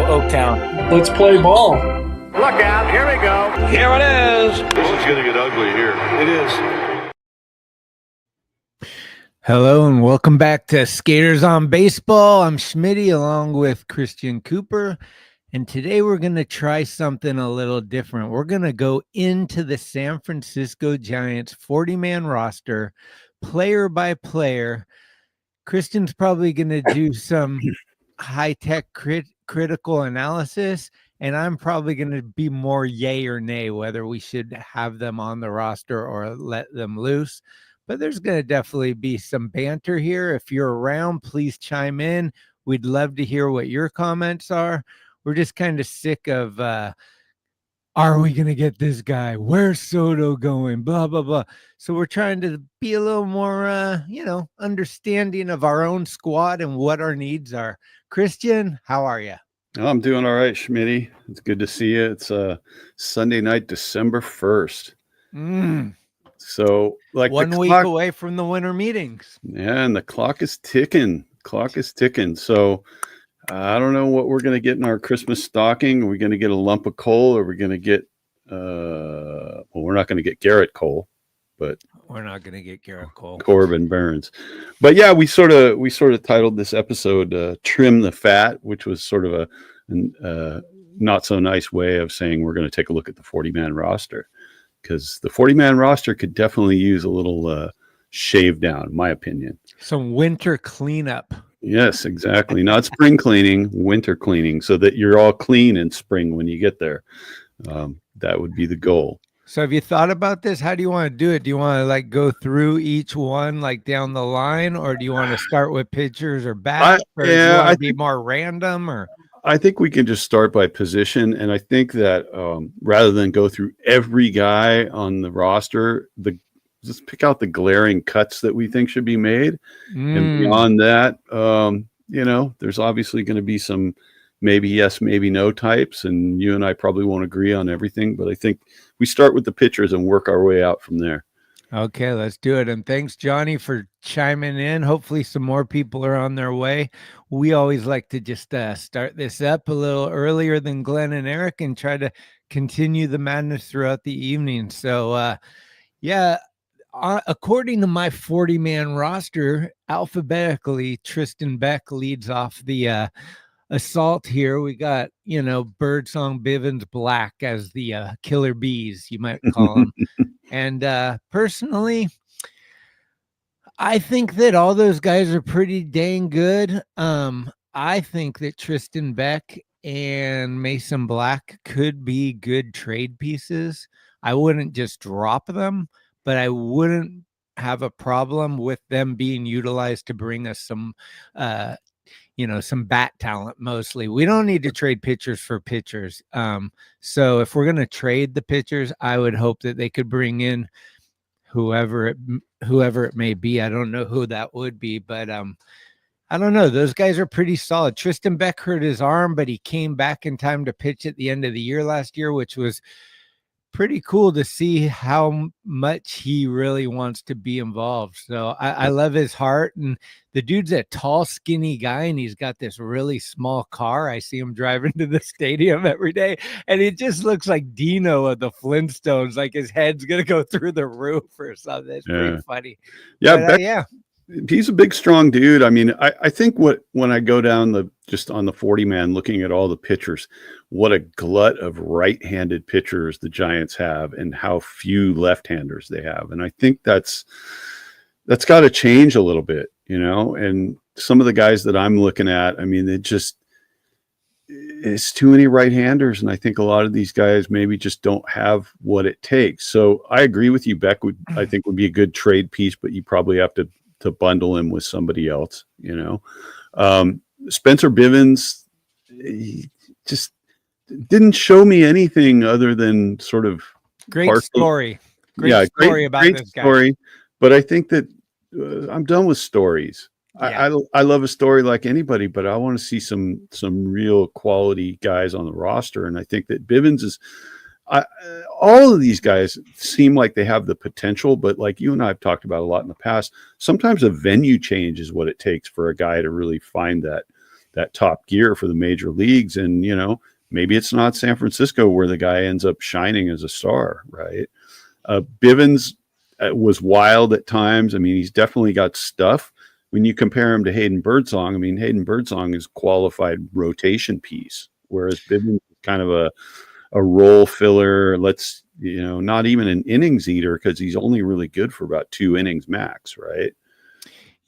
O count. Let's play ball. Look out, here we go. Here it is. This is going to get ugly here. It is. Hello and welcome back to Skaters on Baseball. I'm Schmitty along with Christian Cooper. And today we're going to try something a little different. We're going to go into the San Francisco Giants 40-man roster, player by player. Christian's probably going to do some high-tech critical analysis, and I'm probably going to be more yay or nay whether we should have them on the roster or let them loose. But there's going to definitely be some banter here. If you're around, please chime in. We'd love to hear what your comments are. We're just kind of sick of, are we going to get this guy? Where's Soto going? Blah, blah, blah. So we're trying to be a little more, understanding of our own squad and what our needs are. Christian, how are you? Oh, I'm doing all right, Schmitty. It's good to see you. It's Sunday night, December 1st. So, like 1 week away from the winter meetings. Yeah, and the clock is ticking. So, I don't know what we're going to get in our Christmas stocking. Are we going to get a lump of coal? Or are we going to get, we're not going to get Garrett Cole, but we're not going to get Garrett Cole. Corbin Burns. But yeah, we sort of titled this episode "Trim the Fat," which was sort of a not so nice way of saying we're going to take a look at the 40-man roster, because the 40-man roster could definitely use a little shave down, in my opinion. Some winter cleanup. Yes, exactly. Not spring cleaning, winter cleaning, so that you're all clean in spring when you get there. That would be the goal. So have you thought about this? How do you want to do it? Do you want to go through each one down the line, or do you want to start with pitchers or bats? Or do you want to be more random? Or I think we can just start by position, and I think that rather than go through every guy on the roster, just pick out the glaring cuts that we think should be made. And beyond that, there's obviously going to be some maybe yes, maybe no types, and you and I probably won't agree on everything, but I think we start with the pitchers and work our way out from there. Okay, let's do it. And thanks, Johnny, for chiming in. Hopefully some more people are on their way. We always like to just start this up a little earlier than Glenn and Eric and try to continue the madness throughout the evening. So, according to my 40-man roster, alphabetically, Tristan Beck leads off the assault here. We got, Birdsong Bivens Black as the killer bees, you might call them. And personally, I think that all those guys are pretty dang good. I think that Tristan Beck and Mason Black could be good trade pieces. I wouldn't just drop them, but I wouldn't have a problem with them being utilized to bring us some bat talent. Mostly, we don't need to trade pitchers for pitchers. So if we're going to trade the pitchers, I would hope that they could bring in whoever it may be. I don't know who that would be, but I don't know. Those guys are pretty solid. Tristan Beck hurt his arm, but he came back in time to pitch at the end of the year last year, which was pretty cool to see how much he really wants to be involved. So I love his heart, and the dude's a tall, skinny guy, and he's got this really small car. I see him driving to the stadium every day, and it just looks like Dino of the Flintstones, like his head's going to go through the roof or something. It's pretty funny. Yeah. But, he's a big, strong dude. I mean, I think when I go down just on the 40-man, looking at all the pitchers, what a glut of right-handed pitchers the Giants have and how few left-handers they have. And I think that's got to change a little bit, and some of the guys that I'm looking at, I mean, it's too many right-handers. And I think a lot of these guys maybe just don't have what it takes. So I agree with you. Beck I think would be a good trade piece, but you probably have to bundle him with somebody else, Spencer Bivens, he just didn't show me anything other than sort of great story. Great about this guy. Story, but I think that I'm done with stories. Yeah. I love a story like anybody, but I want to see some real quality guys on the roster. And I think that Bivens is all of these guys seem like they have the potential, but like you and I have talked about a lot in the past, sometimes a venue change is what it takes for a guy to really find that that top gear for the major leagues. And, you know, maybe it's not San Francisco where the guy ends up shining as a star, right? Bivens was wild at times. I mean, he's definitely got stuff. When you compare him to Hayden Birdsong, I mean, Hayden Birdsong is qualified rotation piece, whereas Bivens is kind of a role filler. Let's, you know, not even an innings eater because he's only really good for about 2 innings max, right?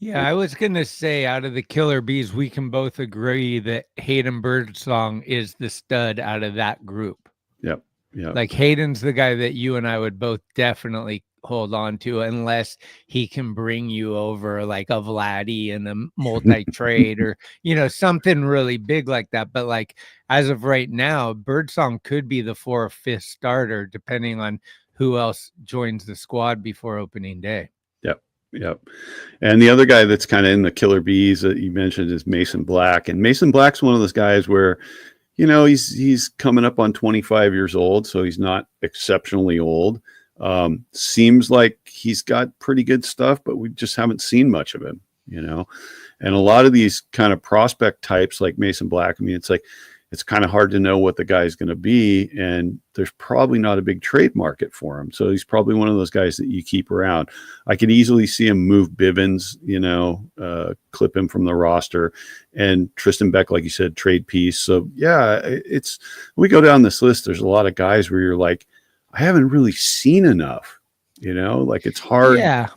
Yeah, I was going to say out of the Killer Bees, we can both agree that Hayden Birdsong is the stud out of that group. Yep. Yeah. Like Hayden's the guy that you and I would both definitely hold on to unless he can bring you over like a Vladdy and a multi-trade or, you know, something really big like that. But like as of right now, Birdsong could be the 4th or 5th starter depending on who else joins the squad before opening day. Yep. And the other guy that's kind of in the Killer Bees that you mentioned is Mason Black. And Mason Black's one of those guys where, you know, he's coming up on 25 years old, so he's not exceptionally old. Seems like he's got pretty good stuff, but we just haven't seen much of him, you know. And a lot of these kind of prospect types like Mason Black, I mean, it's like it's kind of hard to know what the guy's going to be, and there's probably not a big trade market for him. So he's probably one of those guys that you keep around. I could easily see him move Bivens, you know, clip him from the roster, and Tristan Beck, like you said, trade piece. So yeah, we go down this list. There's a lot of guys where you're like, I haven't really seen enough, you know, like it's hard. Yeah,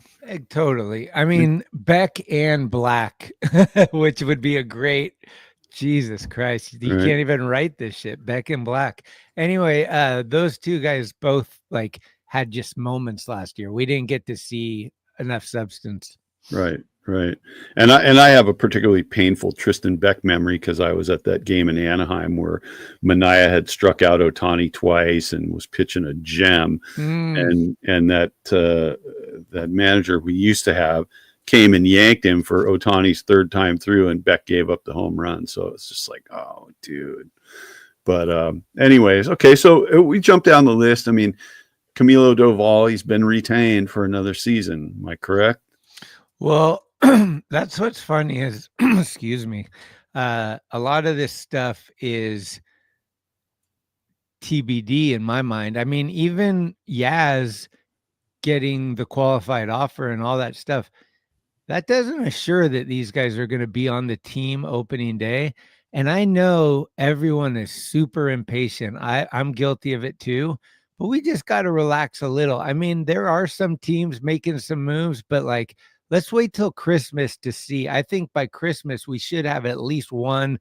totally. I mean, Beck and Black, which would be a great. Jesus Christ, you can't even write this shit. Beck and Black. Anyway, those two guys both like had just moments last year. We didn't get to see enough substance. Right. And I have a particularly painful Tristan Beck memory because I was at that game in Anaheim where Manaea had struck out Ohtani twice and was pitching a gem, and that manager we used to have came and yanked him for Ohtani's 3rd time through, and Beck gave up the home run. So it's just like, oh, dude. But anyways, okay, so we jumped down the list. I mean, Camilo Doval, he's been retained for another season. Am I correct? Well, that's what's funny is, excuse me, a lot of this stuff is TBD in my mind. I mean, even Yaz getting the qualified offer and all that stuff, that doesn't assure that these guys are going to be on the team opening day. And I know everyone is super impatient. I'm guilty of it too, but we just got to relax a little. I mean, there are some teams making some moves, but like, let's wait till Christmas to see. I think by Christmas, we should have at least 1-2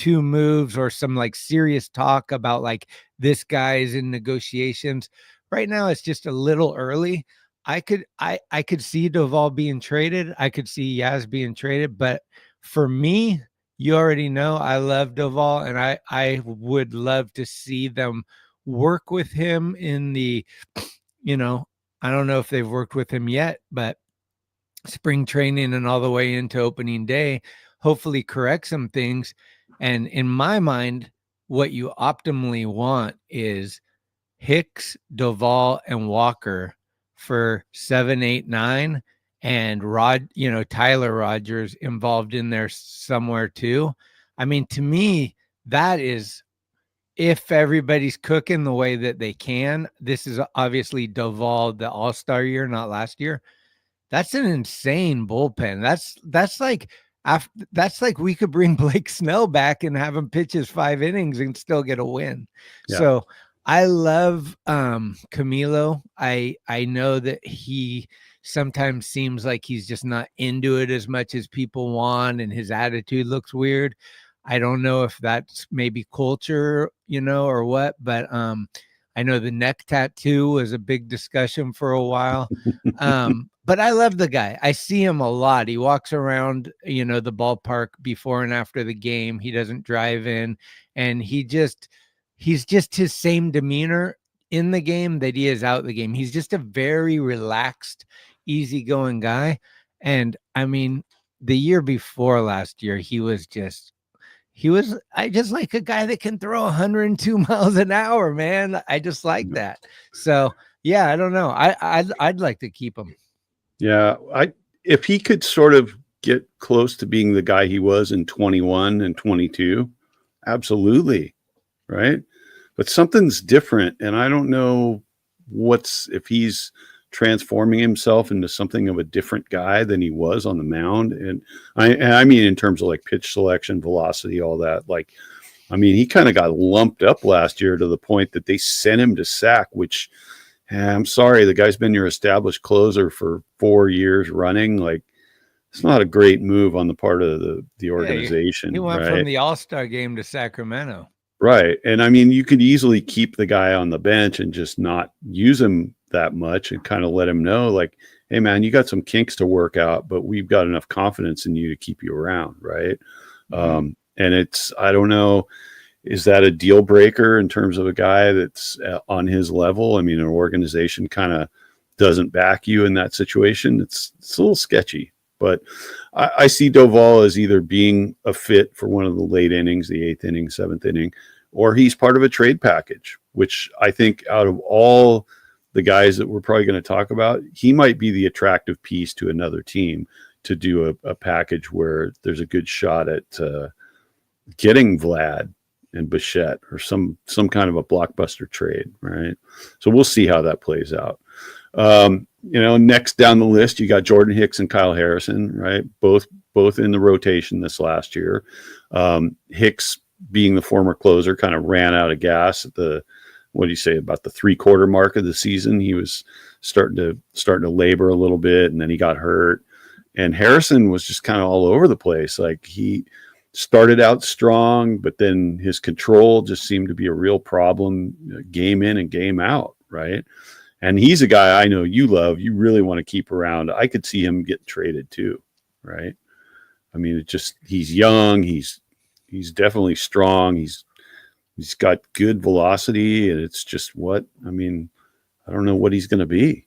moves or some like serious talk about like this guy's in negotiations. Right now, it's just a little early. I could see Doval being traded. I could see Yaz being traded. But for me, you already know I love Doval, and I would love to see them work with him in the, you know, I don't know if they've worked with him yet, but spring training and all the way into opening day, hopefully correct some things. And in my mind, what you optimally want is Hicks, Doval, and Walker for 7, 8, 9, and Tyler Rogers involved in there somewhere too. I mean, to me, that is, if everybody's cooking the way that they can, this is obviously Doval, the all-star year, not last year. That's an insane bullpen. That's like we could bring Blake Snell back and have him pitch his 5 innings and still get a win. Yeah. So I love Camilo. I know that he sometimes seems like he's just not into it as much as people want, and his attitude looks weird. I don't know if that's maybe culture, you know, or what, but I know the neck tattoo was a big discussion for a while. But I love the guy. I see him a lot. He walks around, you know, the ballpark before and after the game. He doesn't drive in, and he's just his same demeanor in the game that he is out the game. He's just a very relaxed, easygoing guy. And I mean, the year before last year, I just like a guy that can throw 102 miles an hour, man. I just like that. So yeah, I don't know. I'd like to keep him. Yeah. If he could sort of get close to being the guy he was in 21 and 22? Absolutely. Right. But something's different. And I don't know if he's transforming himself into something of a different guy than he was on the mound. And I mean, in terms of like pitch selection, velocity, all that, like, I mean, he kind of got lumped up last year to the point that they sent him to SAC, which I'm sorry, the guy's been your established closer for 4 years running. Like, it's not a great move on the part of the organization. He went from the All-Star game to Sacramento. Right. And I mean, you could easily keep the guy on the bench and just not use him that much and kind of let him know, like, hey, man, you got some kinks to work out, but we've got enough confidence in you to keep you around. Right. Mm-hmm. And I don't know, is that a deal breaker in terms of a guy that's on his level? I mean, an organization kind of doesn't back you in that situation. It's a little sketchy. But I see Doval as either being a fit for one of the late innings, the 8th inning, 7th inning, or he's part of a trade package, which I think out of all the guys that we're probably going to talk about, he might be the attractive piece to another team to do a package where there's a good shot at getting Vlad and Bichette or some kind of a blockbuster trade, right? So we'll see how that plays out. Next down the list, you got Jordan Hicks and Kyle Harrison, right? Both in the rotation this last year. Hicks, being the former closer, kind of ran out of gas at the 3/4 mark of the season. He was starting to labor a little bit, and then he got hurt. And Harrison was just kind of all over the place. Like, he started out strong, but then his control just seemed to be a real problem game in and game out, right? And he's a guy I know you love, you really want to keep around. I could see him get traded too, right? I mean, he's young, he's definitely strong, he's got good velocity, and it's just I don't know what he's going to be.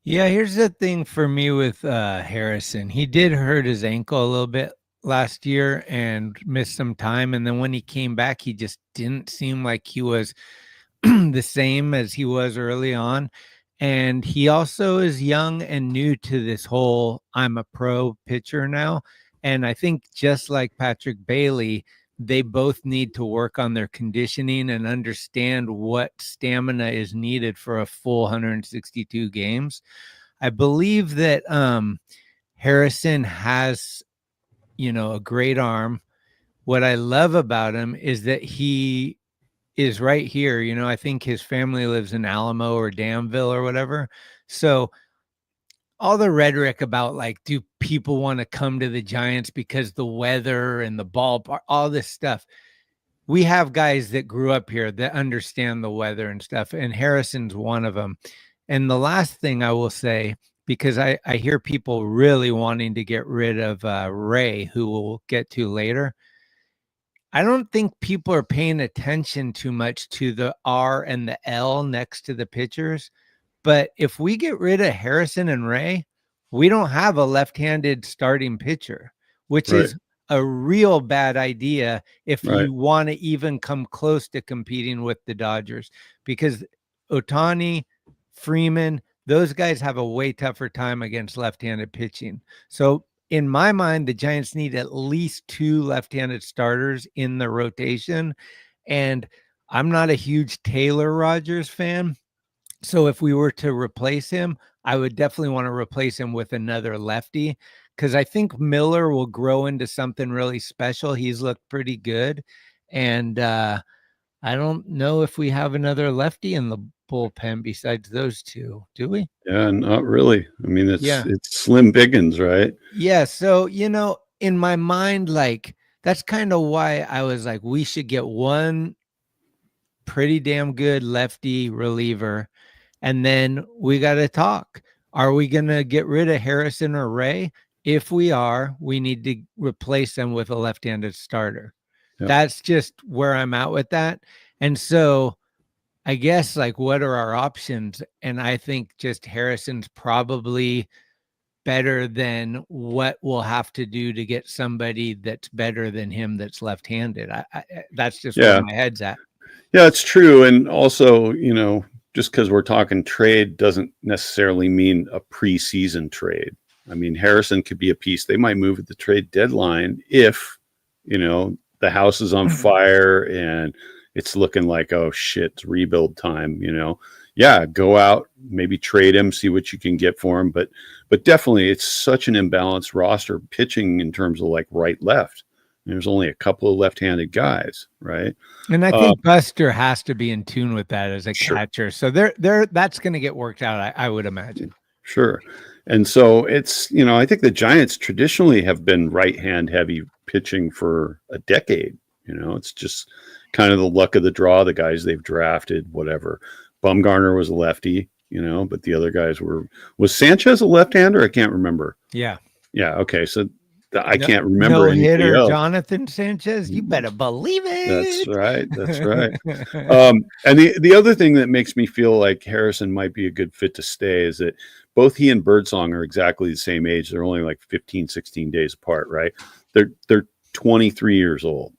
Yeah, here's the thing for me with Harrison. He did hurt his ankle a little bit last year and missed some time. And then when he came back, he just didn't seem like he was the same as he was early on. And he also is young and new to this whole I'm a pro pitcher now. And I think just like Patrick Bailey, they both need to work on their conditioning and understand what stamina is needed for a full 162 games. I believe that Harrison has, a great arm. What I love about him is that he is right here. I think his family lives in Alamo or Danville or whatever. So all the rhetoric about, like, do people want to come to the Giants because the weather and the ballpark, all this stuff. We have guys that grew up here that understand the weather and stuff, and Harrison's one of them. And the last thing I will say, because I hear people really wanting to get rid of Ray, who we'll get to later. I don't think people are paying attention too much to the R and the L next to the pitchers. But if we get rid of Harrison and Ray, we don't have a left-handed starting pitcher, which is a real bad idea if you want to even come close to competing with the Dodgers, because Ohtani, Freeman, those guys have a way tougher time against left-handed pitching. So in my mind, the Giants need at least 2 left-handed starters in the rotation. And I'm not a huge Taylor Rogers fan. So if we were to replace him, I would definitely want to replace him with another lefty, because I think Miller will grow into something really special. He's looked pretty good. And I don't know if we have another lefty in the bullpen besides those two. Do we? Yeah, not really. I mean, it's Slim Biggins, right? Yeah. So, in my mind, like, that's kind of why I was like, we should get one pretty damn good lefty reliever. And then we got to talk. Are we going to get rid of Harrison or Ray? If we are, we need to replace them with a left-handed starter. Yep. That's just where I'm at with that. And so I guess, like, what are our options? And I think just Harrison's probably better than what we'll have to do to get somebody that's better than him that's left-handed. That's just where my head's at. Yeah, it's true. And also, just because we're talking trade doesn't necessarily mean a preseason trade, I mean, Harrison could be a piece. They might move at the trade deadline if, the house is on fire and it's looking like, oh shit, it's rebuild time, Yeah, go out, maybe trade him, see what you can get for him. But definitely it's such an imbalanced roster pitching in terms of like right, left. There's only a couple of left-handed guys, right? And I think Buster has to be in tune with that as a catcher. So that's going to get worked out, I would imagine. Sure. And so it's, I think the Giants traditionally have been right-hand heavy pitching for a decade. It's just kind of the luck of the draw, the guys they've drafted, whatever. Bumgarner was a lefty, but the other guys was Sanchez a left-hander? I can't remember. Yeah. Yeah. Okay. So I can't remember. No hitter, Jonathan Sanchez. You better believe it. That's right. And the other thing that makes me feel like Harrison might be a good fit to stay is that both he and Birdsong are exactly the same age. They're only like 15, 16 days apart, right? They're 23 years old.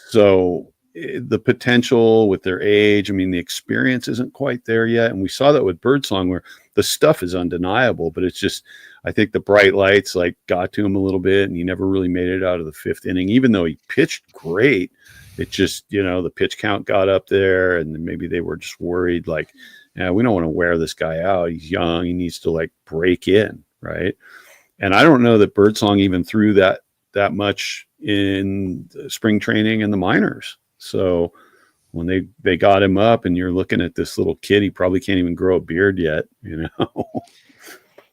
So the potential with their age, I mean, the experience isn't quite there yet. And we saw that with Birdsong where the stuff is undeniable, but it's just, I think the bright lights like got to him a little bit and he never really made it out of the fifth inning, even though he pitched great. It just, the pitch count got up there and maybe they were just worried like, yeah, we don't want to wear this guy out. He's young. He needs to like break in. Right. And I don't know that Birdsong even threw that much in spring training and the minors. So when they got him up and you're looking at this little kid, he probably can't even grow a beard yet,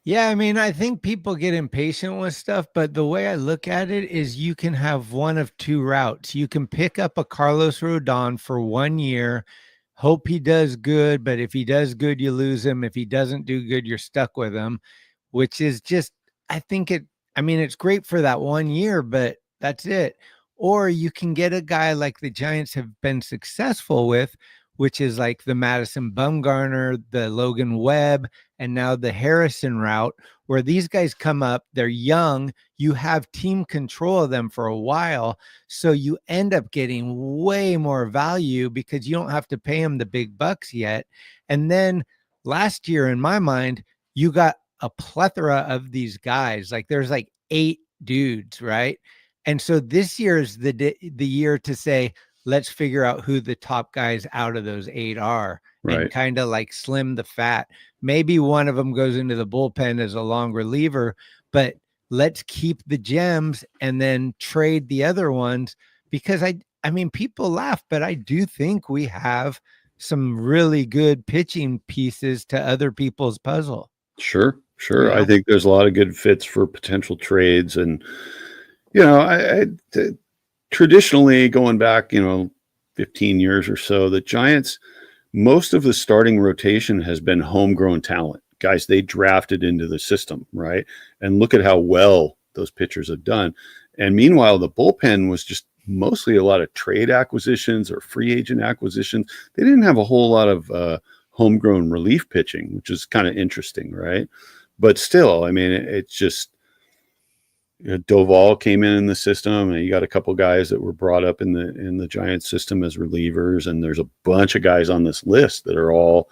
Yeah, I mean, I think people get impatient with stuff, but the way I look at it is you can have one of two routes. You can pick up a Carlos Rodon for 1 year, hope he does good, but if he does good, you lose him. If he doesn't do good, you're stuck with him, which is just, it's great for that 1 year, but that's it. Or you can get a guy like the Giants have been successful with, which is like the Madison Bumgarner, the Logan Webb, and now the Harrison route, where these guys come up, they're young, you have team control of them for a while, so you end up getting way more value because you don't have to pay them the big bucks yet. And then last year, in my mind, you got a plethora of these guys. Like there's like 8 dudes, right? And so this year is the year to say, let's figure out who the top guys out of those 8 are, right, and kind of like slim the fat. Maybe one of them goes into the bullpen as a long reliever, but let's keep the gems and then trade the other ones because I mean, people laugh, but I do think we have some really good pitching pieces to other people's puzzle. Sure. Yeah. I think there's a lot of good fits for potential trades. And, traditionally going back, 15 years or so, the Giants, most of the starting rotation has been homegrown talent, guys they drafted into the system, right? And look at how well those pitchers have done. And meanwhile, the bullpen was just mostly a lot of trade acquisitions or free agent acquisitions. They didn't have a whole lot of homegrown relief pitching, which is kind of interesting, right? But still, I mean, it's just, Doval came in the system, and you got a couple guys that were brought up in the Giants system as relievers, and there's a bunch of guys on this list that are all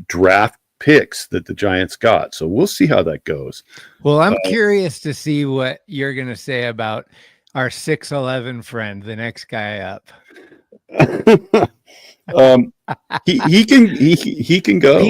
draft picks that the Giants got. So we'll see how that goes. Well, I'm curious to see what you're going to say about our 6'11" friend, the next guy up. He can go.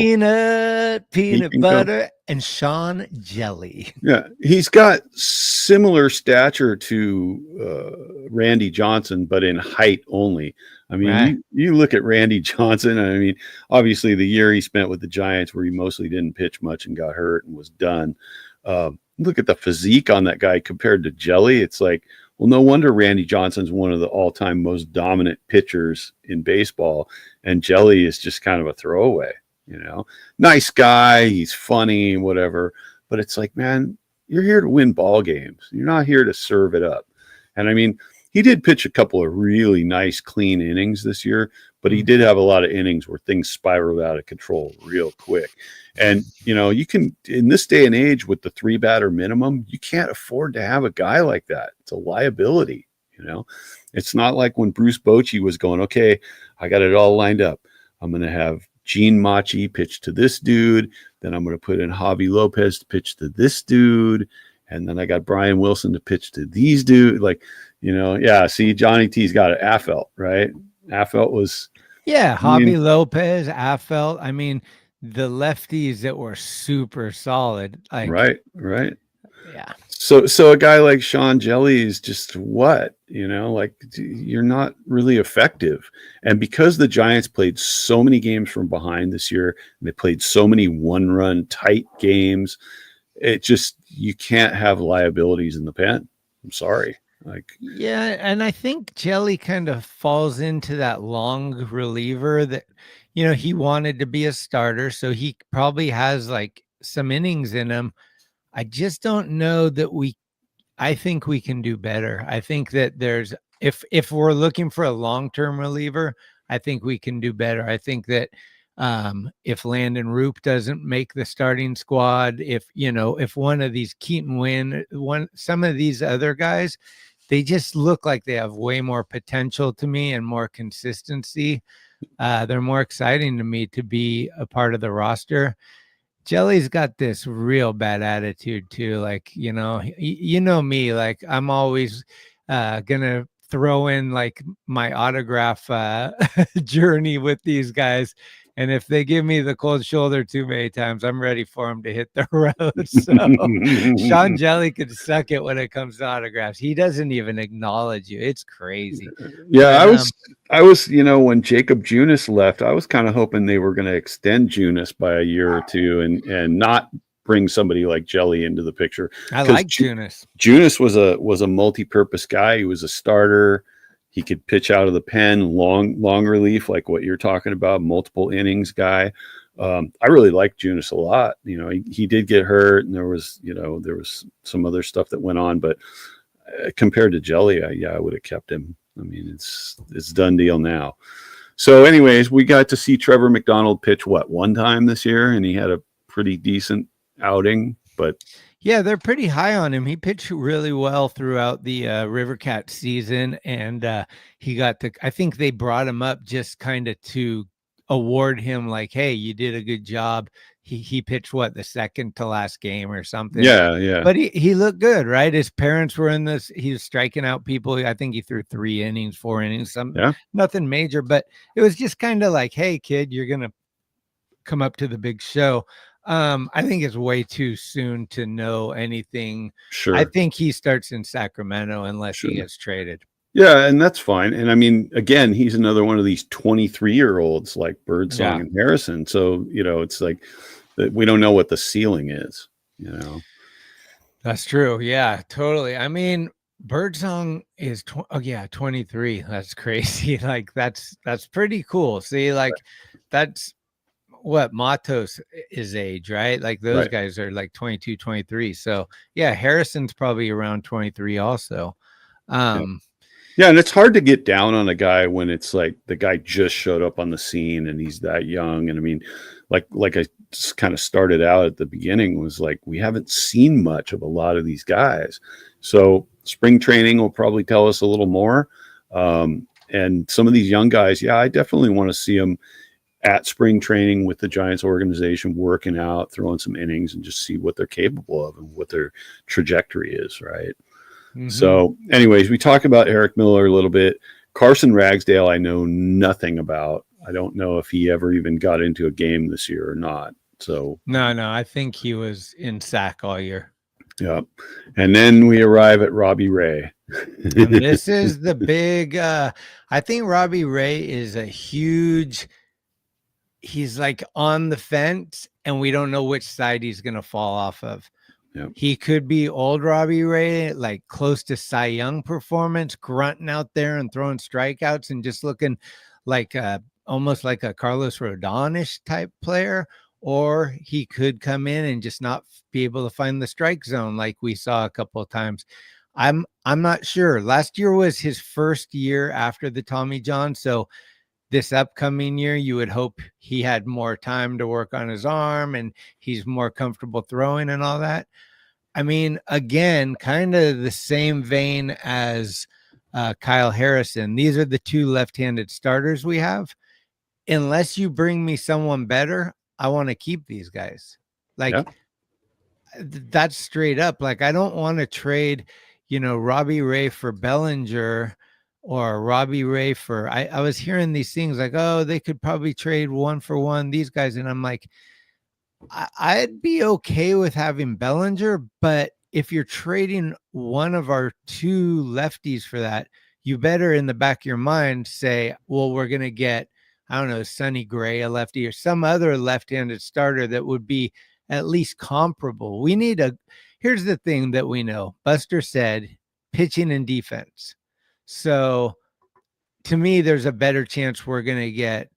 Peanut butter and Sean jelly. Yeah, he's got similar stature to Randy Johnson, but in height only. I mean, right. you look at Randy Johnson. I mean, obviously the year he spent with the Giants, where he mostly didn't pitch much and got hurt and was done. Look at the physique on that guy compared to Jelly. It's like, well, no wonder Randy Johnson's one of the all-time most dominant pitchers in baseball, and Jelly is just kind of a throwaway, Nice guy, he's funny, whatever, but it's like, man, you're here to win ball games. You're not here to serve it up. And I mean, he did pitch a couple of really nice, clean innings this year, but he did have a lot of innings where things spiraled out of control real quick. And, you can, in this day and age with the 3-batter minimum, you can't afford to have a guy like that. It's a liability, It's not like when Bruce Bochy was going, okay, I got it all lined up. I'm going to have Gene Machi pitch to this dude. Then I'm going to put in Javi Lopez to pitch to this dude. And then I got Brian Wilson to pitch to these dudes. Like, see, Johnny T's got it. Affeldt, right? Affeldt was. Yeah, Javi Lopez, Affeldt. I mean, the lefties that were super solid. Like, right. Yeah. So a guy like Sean Jelly is just what, like you're not really effective. And because the Giants played so many games from behind this year, and they played so many 1-run tight games, it just, you can't have liabilities in the pen. I'm sorry. Yeah, and I think Jelly kind of falls into that long reliever that, he wanted to be a starter, so he probably has like some innings in him. I just don't know that I think we can do better. I think that if we're looking for a long-term reliever, I think we can do better. I think that if Landon Roop doesn't make the starting squad, if one of these Keaton Wynn, some of these other guys, they just look like they have way more potential to me and more consistency. They're more exciting to me to be a part of the roster. Jelly's got this real bad attitude too. Like, you know me, like I'm always gonna throw in like my autograph journey with these guys. And if they give me the cold shoulder too many times, I'm ready for them to hit the road. So Sean Jelly could suck it when it comes to autographs. He doesn't even acknowledge you. It's crazy. Yeah, but, I was, when Jacob Junis left, I was kind of hoping they were going to extend Junis by a year or two and not bring somebody like Jelly into the picture. I like Junis. Junis was a multi-purpose guy. He was a starter. He could pitch out of the pen, long relief, like what you're talking about, multiple innings guy. I really liked Junis a lot. He did get hurt, and there was some other stuff that went on, but compared to Jelly, I would have kept him. I mean, it's done deal now. So anyways, we got to see Trevor McDonald pitch one time this year, and he had a pretty decent outing, but yeah, they're pretty high on him. He pitched really well throughout the River Cat season, and he got I think they brought him up just kind of to award him like, hey, you did a good job. He pitched the second to last game or something. Yeah. But he looked good, right? His parents were in this. He was striking out people. I think he threw 4 innings, nothing major, but it was just kind of like, hey, kid, you're gonna come up to the big show. I think it's way too soon to know anything. Sure. I think he starts in Sacramento unless he gets traded. Yeah, and that's fine. And I mean, again, he's another one of these 23-year-olds like Birdsong and Harrison. So, it's like we don't know what the ceiling is, That's true. Yeah, totally. I mean, Birdsong is 23. That's crazy. Like that's pretty cool. See, like that's what Matos is age, right? Like those guys are like 22, 23. So yeah, Harrison's probably around 23 also. Yeah, and it's hard to get down on a guy when it's like the guy just showed up on the scene and he's that young. And I mean, like I just kind of started out at the beginning was like, we haven't seen much of a lot of these guys. So spring training will probably tell us a little more. And some of these young guys, I definitely want to see them at spring training with the Giants organization, working out, throwing some innings, and just see what they're capable of and what their trajectory is, right? Mm-hmm. So anyways, we talked about Eric Miller a little bit. Carson Ragsdale, I know nothing about. I don't know if he ever even got into a game this year or not. So no, I think he was in sack all year. Yeah. And then we arrive at Robbie Ray. And this is the big, I think Robbie Ray is he's like on the fence and we don't know which side he's going to fall off of. Yep. He could be old Robbie Ray, like close to Cy Young performance, grunting out there and throwing strikeouts and just looking like almost like a Carlos Rodon-ish type player. Or he could come in and just not be able to find the strike zone like we saw a couple of times. I'm not sure. Last year was his first year after the Tommy John. So this upcoming year, you would hope he had more time to work on his arm and he's more comfortable throwing and all that. I mean, again, kind of the same vein as Kyle Harrison. These are the two left-handed starters we have. unless you bring me someone better, I want to keep these guys. Like, that's straight up. Like, I don't want to trade, Robbie Ray for Bellinger, or Robbie Ray for, I was hearing these things like, oh, they could probably trade 1-for-1, these guys. And I'm like, I'd be okay with having Bellinger, but if you're trading one of our 2 lefties for that, you better in the back of your mind say, well, we're going to get, I don't know, Sonny Gray, a lefty, or some other left-handed starter that would be at least comparable. Here's the thing that we know. Buster said pitching and defense. So to me, there's a better chance we're going to get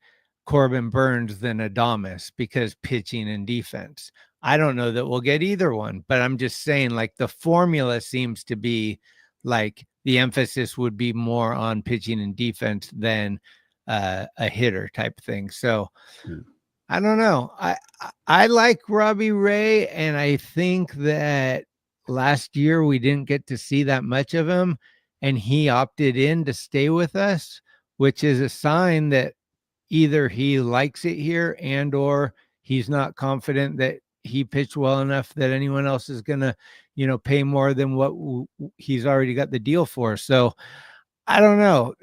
Corbin Burns than Adames, because pitching and defense. I don't know that we'll get either one, but I'm just saying, like, the formula seems to be like the emphasis would be more on pitching and defense than a hitter type thing. So I don't know. I like Robbie Ray, and I think that last year we didn't get to see that much of him, and he opted in to stay with us, which is a sign that either he likes it here and or he's not confident that he pitched well enough that anyone else is going to, pay more than what he's already got the deal for. So I don't know.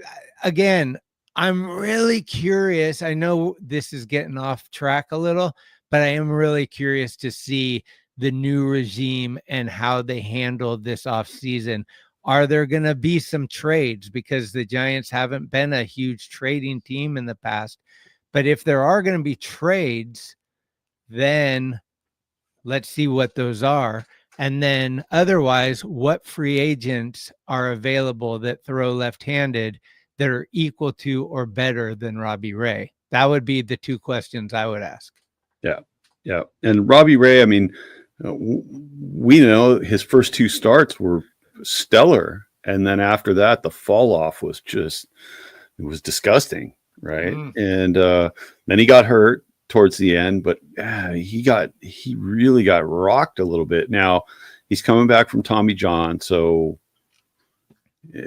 Again, I'm really curious. I know this is getting off track a little, but I am really curious to see the new regime and how they handle this off season. Are there going to be some trades? Because the Giants haven't been a huge trading team in the past. But if there are going to be trades, then let's see what those are. And then otherwise, what free agents are available that throw left-handed that are equal to or better than Robbie Ray? That would be the 2 questions I would ask. Yeah. Yeah. And Robbie Ray, I mean, we know his first 2 starts were stellar, and then after that the fall off was just, it was disgusting, right? And then he got hurt towards the end, but he really got rocked a little bit. Now he's coming back from Tommy John, so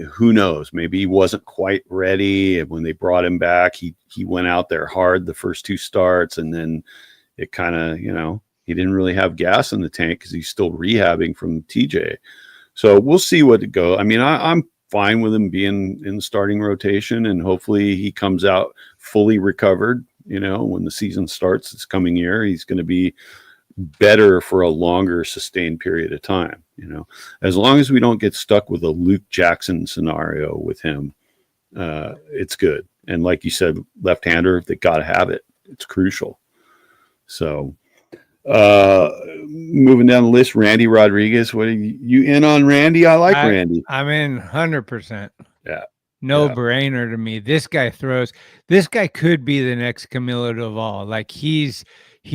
who knows, maybe he wasn't quite ready, and when they brought him back, he went out there hard the first 2 starts, and then it kind of, he didn't really have gas in the tank because he's still rehabbing from TJ. So we'll see what it goes. I mean, I'm fine with him being in the starting rotation, and hopefully he comes out fully recovered. When the season starts this coming year, he's going to be better for a longer sustained period of time. As long as we don't get stuck with a Luke Jackson scenario with him, it's good. And like you said, left-hander, they got to have it. It's crucial. So moving down the list, Randy Rodriguez. What are you in on Randy? I like Randy. I'm in 100%. Yeah. No brainer to me. This guy could be the next Camilo Doval. Like, he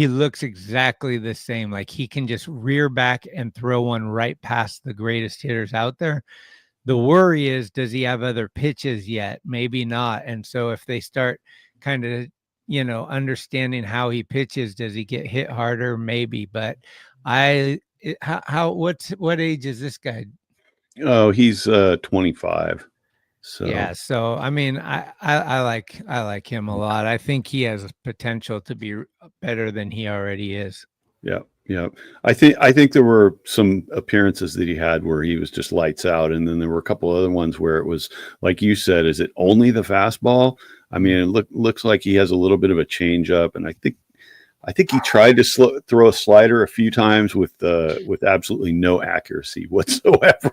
looks exactly the same. Like, he can just rear back and throw one right past the greatest hitters out there. The worry is, does he have other pitches yet? Maybe not. And so if they start kind of, understanding how he pitches, does he get hit harder? Maybe. But what age is this guy? Oh, he's 25. So yeah. So I mean, I like him a lot. I think he has potential to be better than he already is. Yeah. Yeah. I think there were some appearances that he had where he was just lights out. And then there were a couple other ones where it was, like you said, is it only the fastball? I mean, it looks like he has a little bit of a change up, and I think he tried to throw a slider a few times with absolutely no accuracy whatsoever.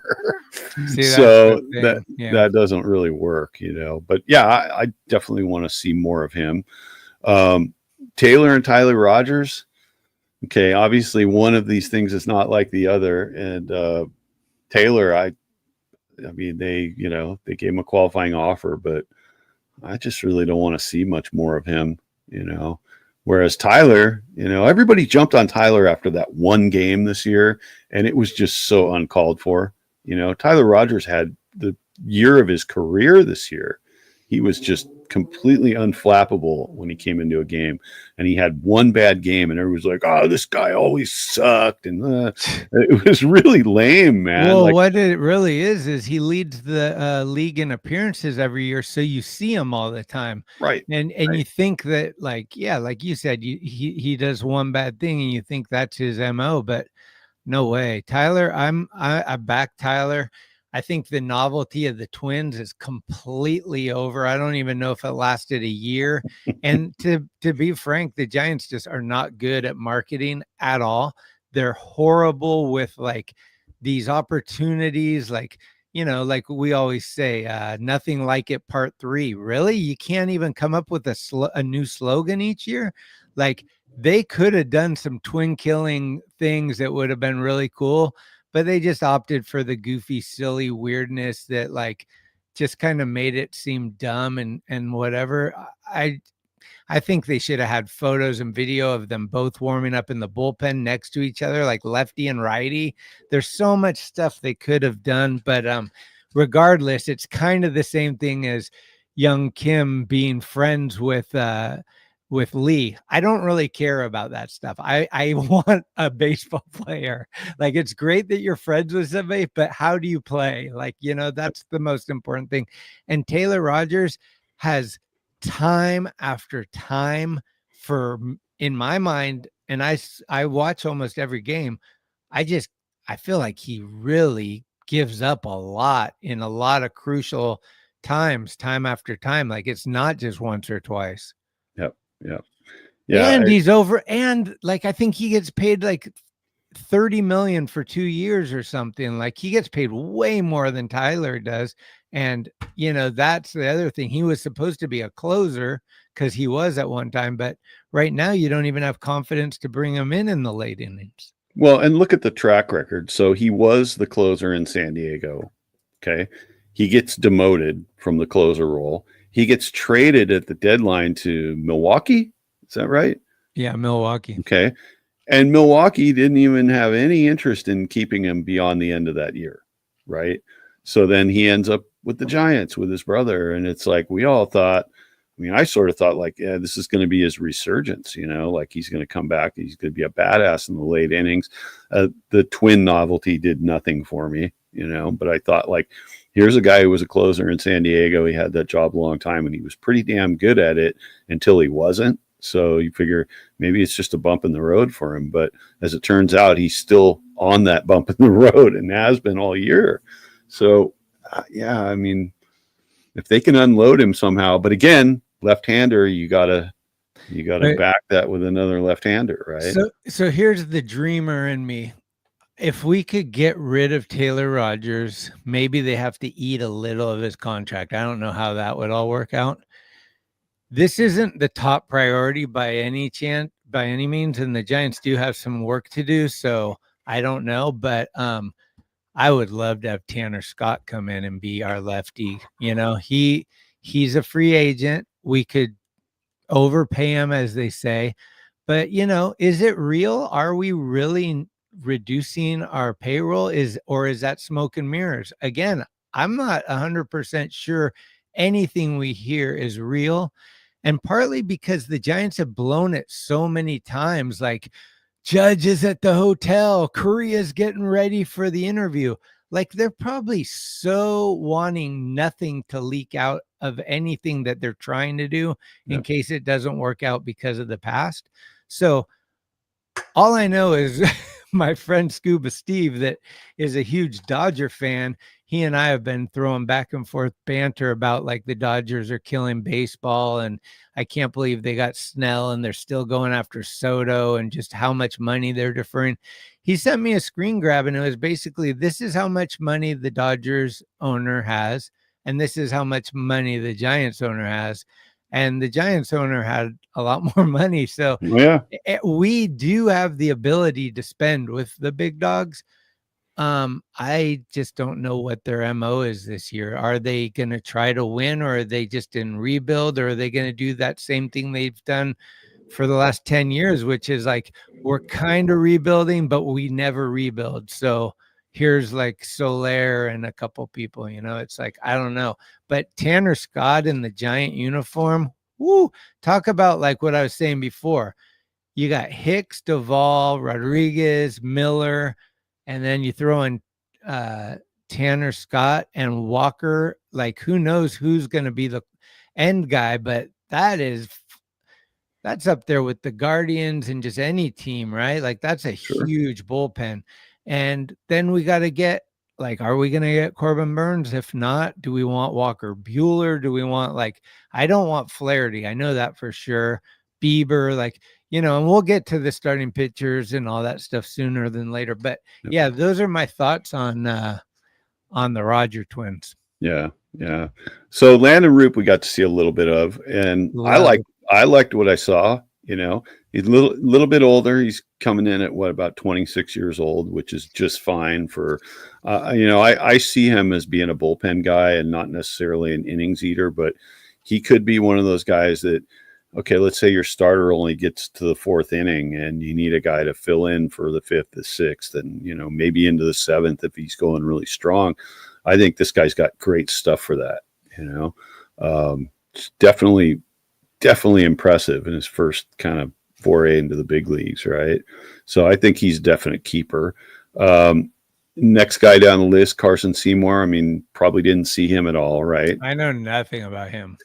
So that doesn't really work, But yeah, I definitely want to see more of him. Taylor and Tyler Rogers. Okay, obviously one of these things is not like the other, and Taylor, I mean, they gave him a qualifying offer, but I just really don't want to see much more of him, Whereas Tyler, everybody jumped on Tyler after that one game this year, and it was just so uncalled for. Tyler Rogers had the year of his career this year. he was just completely unflappable when he came into a game. And he had one bad game, and everyone was like, "Oh, this guy always sucked," and it was really lame, man. Well, Like, what it really is he leads the league in appearances every year, so you see him all the time, right, and you think that, like, yeah, like you said, he does one bad thing, and you think that's his MO, but no way. Tyler, I back Tyler. I think the novelty of the Twins is completely over. I don't even know if it lasted a year. And to be frank, the Giants just are not good at marketing at all. They're horrible with like these opportunities, like, you know, like we always say, nothing like it part 3. Really? You can't even come up with a new slogan each year? Like, they could have done some twin killing things that would have been really cool, but they just opted for the goofy, silly weirdness that like just kind of made it seem dumb and whatever. I think they should have had photos and video of them both warming up in the bullpen next to each other, like lefty and righty. There's so much stuff they could have done, but regardless, it's kind of the same thing as young Kim being friends with Lee. I don't really care about that stuff. I want a baseball player. Like, it's great that you're friends with somebody, but how do you play? Like, you know, that's the most important thing. And Taylor Rogers has time after time in my mind, and I watch almost every game. I feel like he really gives up a lot in a lot of crucial times, time after time. Like, it's not just once or twice. Yep. Yeah. And he's over, and like, I think he gets paid like 30 million for 2 years or something. Like, he gets paid way more than Tyler does. And, you know, that's the other thing. He was supposed to be a closer because he was at one time, but right now you don't even have confidence to bring him in the late innings. Well, and look at the track record. So he was the closer in San Diego. Okay. He gets demoted from the closer role. He gets traded at the deadline to Milwaukee. Is that right? Yeah, Milwaukee. Okay. And Milwaukee didn't even have any interest in keeping him beyond the end of that year. Right. So then he ends up with the Giants with his brother. And it's like, we all thought, I mean, I sort of thought like, yeah, this is going to be his resurgence, you know, like he's going to come back. He's going to be a badass in the late innings. The twin novelty did nothing for me, you know, but I thought like, here's a guy who was a closer in San Diego. He had that job a long time and he was pretty damn good at it until he wasn't. So you figure maybe it's just a bump in the road for him. But as it turns out, he's still on that bump in the road and has been all year. So, yeah, I mean, if they can unload him somehow, but again, left-hander, you gotta right. Back that with another left-hander, right? So here's the dreamer in me. If we could get rid of Taylor Rogers, maybe they have to eat a little of his contract. I don't know how that would all work out. This isn't the top priority by any means, and the Giants do have some work to do. So I don't know, but I would love to have Tanner Scott come in and be our lefty. You know, he's a free agent. We could overpay him, as they say, but you know, is it real? Are we really reducing our payroll? Or is that smoke and mirrors? Again, I'm not 100% sure anything we hear is real. And partly because the Giants have blown it so many times, like Judge is at the hotel, Korea's getting ready for the interview. Like, they're probably so wanting nothing to leak out of anything that they're trying to do in case it doesn't work out because of the past. So all I know is my friend Scuba Steve, that is a huge Dodger fan, he and I have been throwing back and forth banter about like the Dodgers are killing baseball and I can't believe they got Snell and they're still going after Soto and just how much money they're deferring. He sent me a screen grab and it was basically, this is how much money the Dodgers owner has and this is how much money the Giants owner has. And the Giants owner had a lot more money. So yeah, we do have the ability to spend with the big dogs. I just don't know what their MO is this year. Are they going to try to win, or are they just in rebuild, or are they going to do that same thing they've done for the last 10 years, which is like, we're kind of rebuilding, but we never rebuild. So, here's like Soler and a couple people, it's like, I don't know. But Tanner Scott in the Giant uniform, woo, talk about like what I was saying before. You got Hicks, Duvall, Rodriguez, Miller, and then you throw in Tanner Scott and Walker. Like, who knows who's going to be the end guy, but that's up there with the Guardians and just any team, right? Like, that's a huge bullpen. And then we got to get, like, are we going to get Corbin Burns? If not, do we want Walker Buehler? Do we want, like, I don't want Flaherty. I know that for sure. Bieber, like, and we'll get to the starting pitchers and all that stuff sooner than later. But yeah, those are my thoughts on the Roger twins. Yeah. So Landon Roop, we got to see a little bit of, and I liked what I saw. He's a little bit older. He's coming in at about 26 years old, which is just fine for, I see him as being a bullpen guy and not necessarily an innings eater, but he could be one of those guys that, okay, let's say your starter only gets to the 4th inning and you need a guy to fill in for the 5th, the 6th, and, maybe into the 7th if he's going really strong. I think this guy's got great stuff for that. It's definitely impressive in his first kind of foray into the big leagues, right? So I think he's a definite keeper. Next guy down the list, Carson Seymour. I mean, probably didn't see him at all, right? I know nothing about him.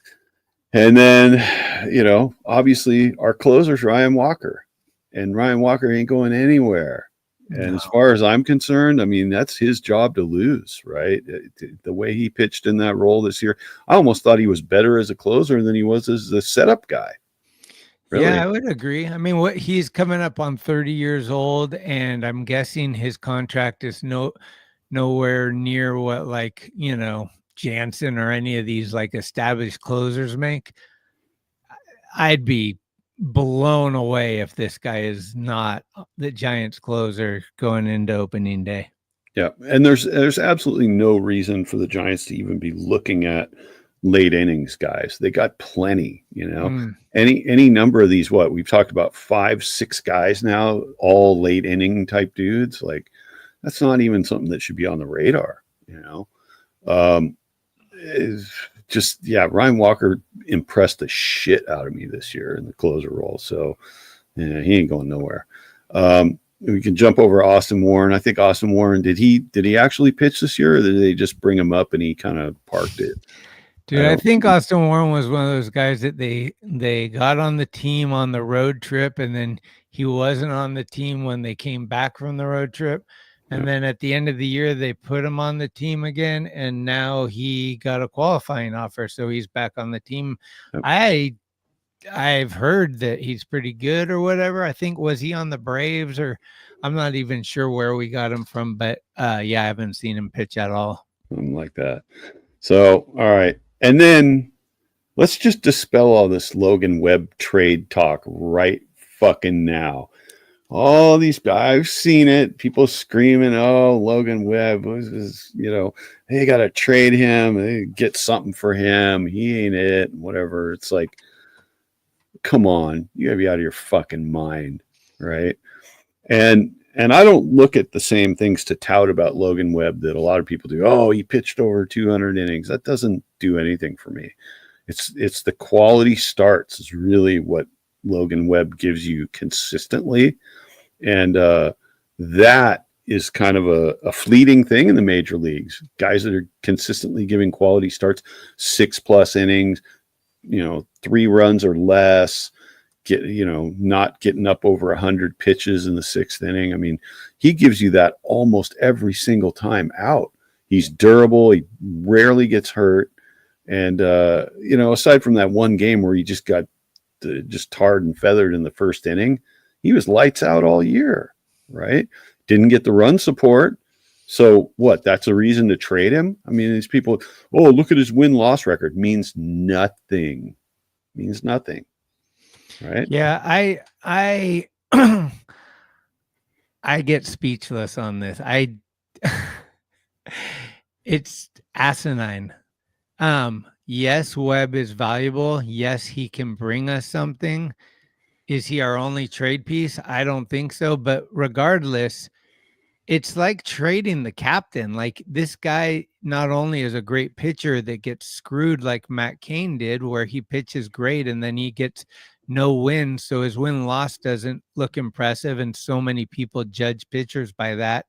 And then, obviously our closer's Ryan Walker, and Ryan Walker ain't going anywhere. And as far as I'm concerned, I mean, that's his job to lose, right? The way he pitched in that role this year, I almost thought he was better as a closer than he was as a setup guy. Really? Yeah, I would agree. I mean, he's coming up on 30 years old, and I'm guessing his contract is nowhere near what, like, Jansen or any of these like established closers make. I'd be blown away if this guy is not the Giants closer going into opening day. Yeah, and there's absolutely no reason for the Giants to even be looking at late innings guys. They got plenty, any number of these. What we've talked about, 5-6 guys now, all late inning type dudes. Like, that's not even something that should be on the radar. Ryan Walker impressed the shit out of me this year in the closer role. So yeah, he ain't going nowhere. We can jump over Austin Warren. I think Austin Warren, did he actually pitch this year, or did they just bring him up and he kind of parked it? Dude, I think Austin Warren was one of those guys that they got on the team on the road trip, and then he wasn't on the team when they came back from the road trip. And then at the end of the year, they put him on the team again, and now he got a qualifying offer, so he's back on the team. Yep. I've heard that he's pretty good or whatever. I think, was he on the Braves, or I'm not even sure where we got him from, but I haven't seen him pitch at all. Something like that. So, all right. And then let's just dispel all this Logan Webb trade talk right fucking now. All these guys, I've seen it. People screaming, "Oh, Logan Webb they got to trade him. They get something for him. He ain't it. Whatever." It's like, come on, you gotta be out of your fucking mind, right? And I don't look at the same things to tout about Logan Webb that a lot of people do. Oh, he pitched over 200 innings. That doesn't do anything for me. It's the quality starts is really what Logan Webb gives you consistently. And that is kind of a fleeting thing in the major leagues. Guys that are consistently giving quality starts, 6+ innings, 3 runs or less, not getting up over 100 pitches in the 6th inning. I mean, he gives you that almost every single time out. He's durable. He rarely gets hurt. And, aside from that one game where he just got just tarred and feathered in the 1st inning, he was lights out all year, right? Didn't get the run support. So what? That's a reason to trade him? I mean, these people, oh, look at his win-loss record. Means nothing. Means nothing. Right? Yeah, I I get speechless on this. It's asinine. Yes, Webb is valuable. Yes, he can bring us something. Is he our only trade piece? I don't think so. But regardless, it's like trading the captain. Like, this guy not only is a great pitcher that gets screwed like Matt Cain did, where he pitches great and then he gets no wins, so his win-loss doesn't look impressive, and so many people judge pitchers by that,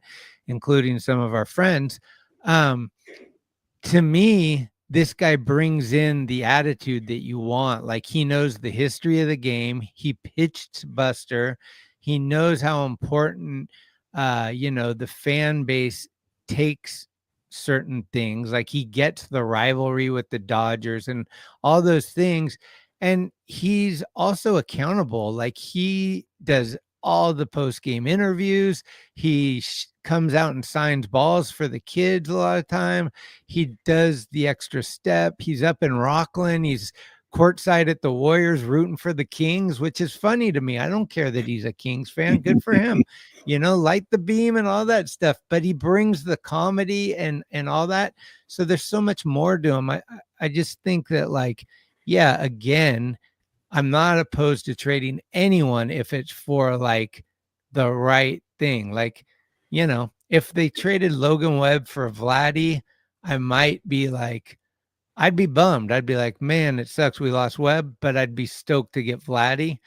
including some of our friends. To me, this guy brings in the attitude that you want. Like, he knows the history of the game. He pitched Buster. He knows how important, the fan base takes certain things. Like, he gets the rivalry with the Dodgers and all those things. And he's also accountable. Like, he does all the post-game interviews. He comes out and signs balls for the kids a lot of time. He does the extra step. He's up in Rockland. He's courtside at the Warriors rooting for the Kings, which is funny to me. I don't care that he's a Kings fan. Good for him. Light the beam and all that stuff. But he brings the comedy and all that. So there's so much more to him. I just think that, like, yeah, again, I'm not opposed to trading anyone if it's for, like, the right thing. Like, if they traded Logan Webb for Vladdy, I might be like, I'd be bummed. I'd be like, man, it sucks we lost Webb, but I'd be stoked to get Vladdy.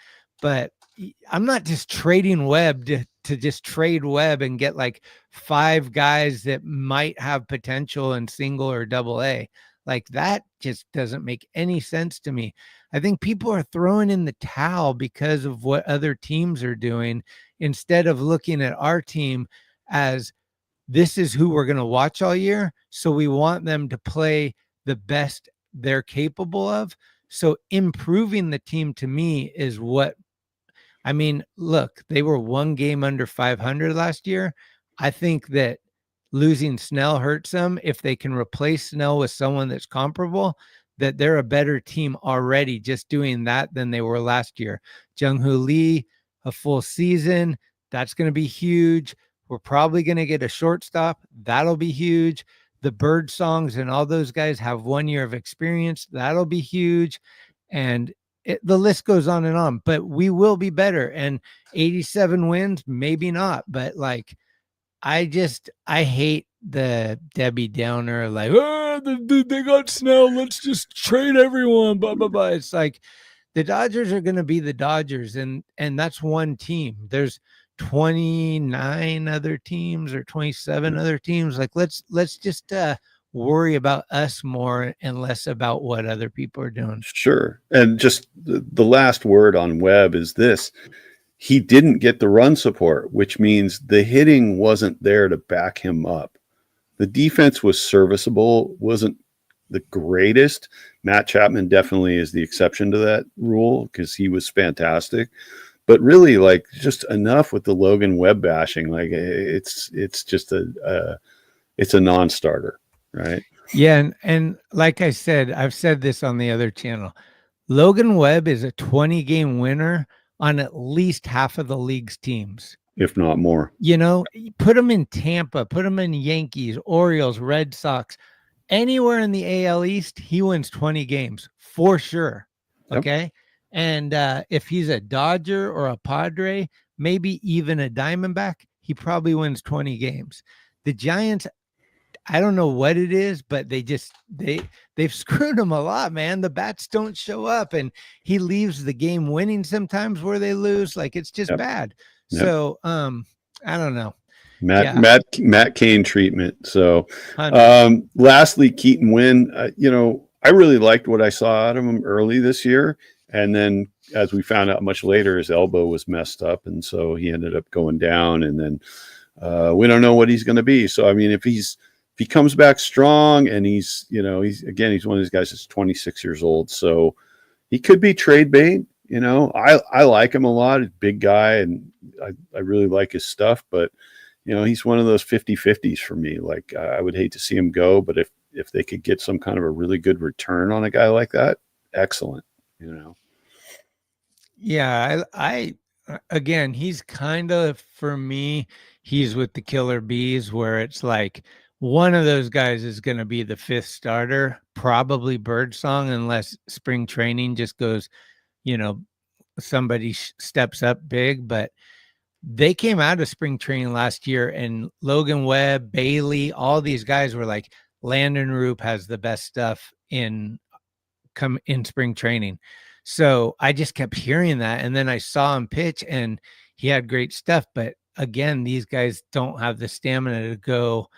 But I'm not just trading Webb to just trade Webb and get like 5 guys that might have potential in single or double A. Like, that just doesn't make any sense to me. I think people are throwing in the towel because of what other teams are doing, instead of looking at our team as, this is who we're going to watch all year. So we want them to play the best they're capable of. So improving the team, to me, is what, I mean, look, they were 1 game under 500 last year. I think that losing Snell hurts them. If they can replace Snell with someone that's comparable, that they're a better team already just doing that than they were last year. Jung-Hoo Lee, a full season, that's going to be huge. We're probably going to get a shortstop. That'll be huge. The Bird Songs and all those guys have 1 year of experience. That'll be huge. And the list goes on and on, but we will be better. And 87 wins, maybe not, but like, I hate the Debbie Downer, like, oh, they got Snell, let's just trade everyone, blah, blah, blah. It's like, the Dodgers are going to be the Dodgers, and that's one team. There's 29 other teams or 27 other teams. Like, let's just worry about us more and less about what other people are doing. Sure. And just the last word on Webb is this: he didn't get the run support, which means the hitting wasn't there to back him up. The defense was serviceable, wasn't the greatest. Matt Chapman definitely is the exception to that rule because he was fantastic. But really, like, just enough with the Logan Webb bashing. Like, it's just it's a non-starter, right? Yeah, and like I said, I've said this on the other channel. Logan Webb is a 20-game winner on at least half of the league's teams, if not more. Put him in Tampa, put him in Yankees, Orioles, Red Sox, anywhere in the AL East, he wins 20 games for sure. Okay. Yep. And if he's a Dodger or a Padre, maybe even a Diamondback, he probably wins 20 games. The Giants, I don't know what it is, but they've screwed him a lot, man. The bats don't show up, and he leaves the game winning sometimes where they lose. Like, it's just bad. Yep. So I don't know. Matt Cain treatment. So lastly, Keaton Wynn, I really liked what I saw out of him early this year. And then, as we found out much later, his elbow was messed up, and so he ended up going down. And then we don't know what he's going to be. So, I mean, if he comes back strong, and he's one of these guys that's 26 years old, so he could be trade bait. I like him a lot. He's a big guy, and I really like his stuff. But he's one of those 50-50s for me. Like, I would hate to see him go, but if they could get some kind of a really good return on a guy like that, excellent. Yeah, I again, he's kind of, for me, he's with the Killer Bees, where it's like one of those guys is going to be the 5th starter, probably Birdsong, unless spring training just goes, somebody steps up big. But they came out of spring training last year, and Logan Webb, Bailey, all these guys were like, Landon Roop has the best stuff in spring training. So I just kept hearing that. And then I saw him pitch and he had great stuff. But again, these guys don't have the stamina to go,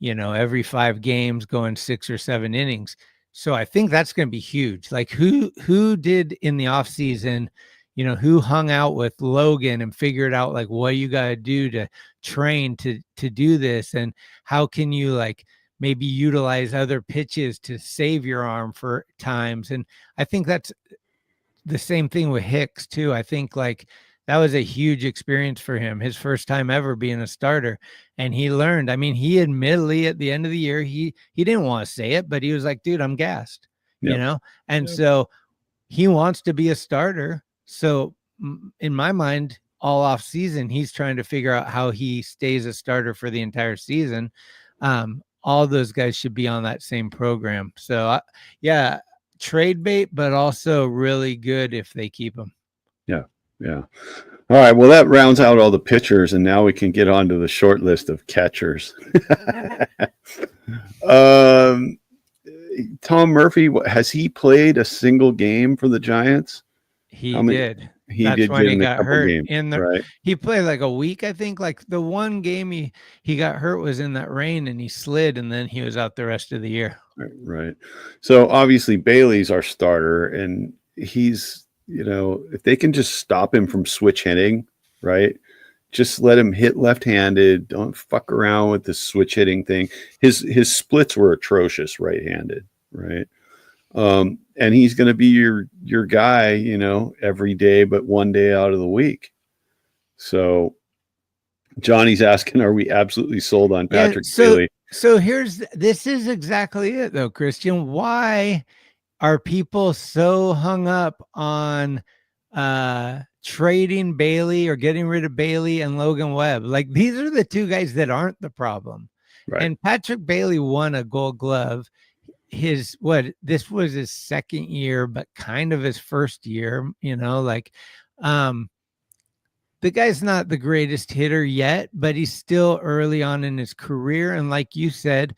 every 5 games, going 6 or 7 innings. So I think that's going to be huge. Like who did in the off season, who hung out with Logan and figured out like what you got to do to train to do this, and how can you like maybe utilize other pitches to save your arm for times. And I think that's the same thing with Hicks too. I think like that was a huge experience for him, his first time ever being a starter. And he learned. I mean, he admittedly at the end of the year, he didn't want to say it, but he was like, dude, I'm gassed, And so he wants to be a starter. So in my mind, all off season, he's trying to figure out how he stays a starter for the entire season. All those guys should be on that same program. So trade bait, but also really good if they keep him. Yeah. All right. Well, that rounds out all the pitchers, and now we can get on to the short list of catchers. Tom Murphy, has he played a single game for the Giants? He did. That's when he got hurt right? He played like a week, I think. Like the one game he got hurt was in that rain, and he slid, and then he was out the rest of the year. Right. So obviously Bailey's our starter, and he's, if they can just stop him from switch hitting, right? Just let him hit left-handed. Don't fuck around with the switch hitting thing. His splits were atrocious right-handed, right? And he's going to be your guy, every day, but one day out of the week. So Johnny's asking, are we absolutely sold on Patrick Bailey? So this is exactly it though, Christian. Why are people so hung up on trading Bailey or getting rid of Bailey and Logan Webb? Like these are the two guys that aren't the problem. Right. And Patrick Bailey won a Gold Glove. This was his second year, but kind of his first year, the guy's not the greatest hitter yet, but he's still early on in his career. And like you said,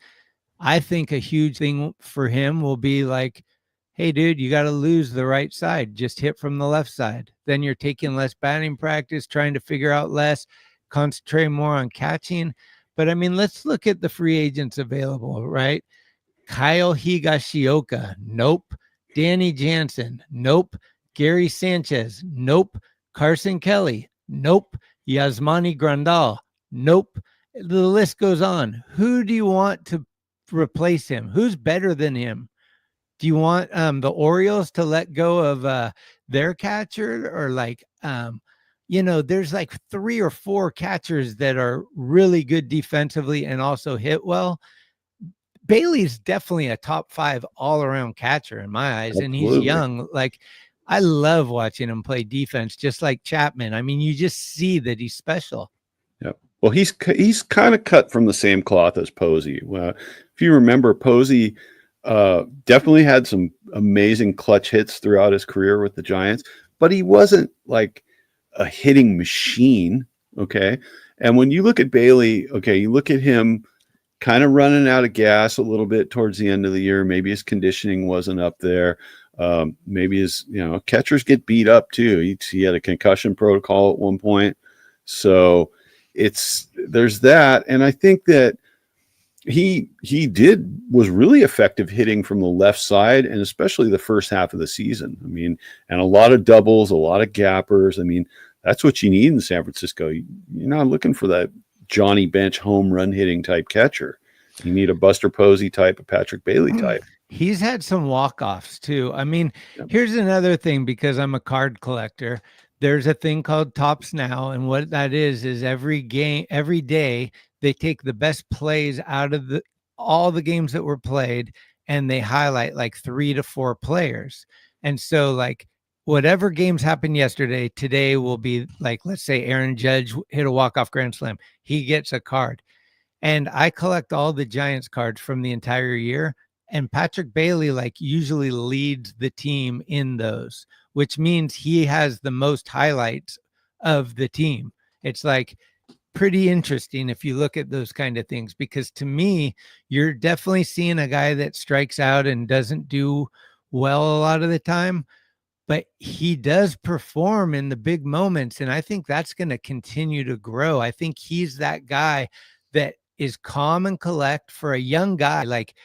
I think a huge thing for him will be like, hey, dude, you got to lose the right side. Just hit from the left side. Then you're taking less batting practice, trying to figure out less, concentrate more on catching. But I mean, let's look at the free agents available, right? Kyle Higashioka, nope. Danny Jansen, nope. Gary Sanchez, nope. Carson Kelly, nope. Yasmani Grandal, nope. The list goes on. Who do you want to replace him? Who's better than him? Do you want the Orioles to let go of their catcher, or like, there's like 3 or 4 catchers that are really good defensively and also hit well. Bailey's definitely a top 5 all around catcher in my eyes. Absolutely. And he's young. Like I love watching him play defense, just like Chapman. I mean, you just see that he's special. Yeah. Well, he's kind of cut from the same cloth as Posey. If you remember, Posey definitely had some amazing clutch hits throughout his career with the Giants, but he wasn't like a hitting machine. Okay. And when you look at Bailey, you look at him kind of running out of gas a little bit towards the end of the year. Maybe his conditioning wasn't up there. Maybe his, catchers get beat up too. He had a concussion protocol at one point. So there's that. And I think that he was really effective hitting from the left side, and especially the first half of the season. I mean, and a lot of doubles, a lot of gappers. I mean, that's what you need in San Francisco. You're not looking for that Johnny Bench home run hitting type catcher. You need a Buster Posey type, a Patrick Bailey type. He's had some walk-offs too. I mean, Here's another thing, because I'm a card collector. There's a thing called Tops Now, and what that is every day they take the best plays out of all the games that were played, and they highlight like 3 to 4 players. And so like whatever games happened yesterday, today will be like, let's say Aaron Judge hit a walk-off grand slam. He gets a card. And I collect all the Giants cards from the entire year. And Patrick Bailey like usually leads the team in those, which means he has the most highlights of the team. It's like pretty interesting if you look at those kind of things, because to me, you're definitely seeing a guy that strikes out and doesn't do well a lot of the time, but he does perform in the big moments. And I think that's going to continue to grow. I think he's that guy that is calm and collect for a young guy. Like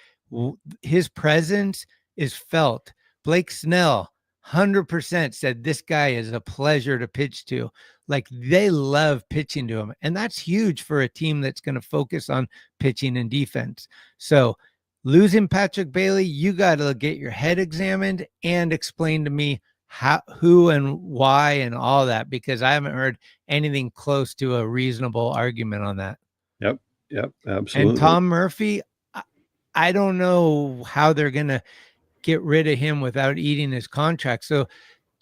his presence is felt. Blake Snell, 100% said this guy is a pleasure to pitch to. Like they love pitching to him. And that's huge for a team that's going to focus on pitching and defense. So losing Patrick Bailey, you got to get your head examined and explain to me how, who and why and all that, because I haven't heard anything close to a reasonable argument on that. Yep, absolutely. And Tom Murphy, I don't know how they're going to get rid of him without eating his contract. So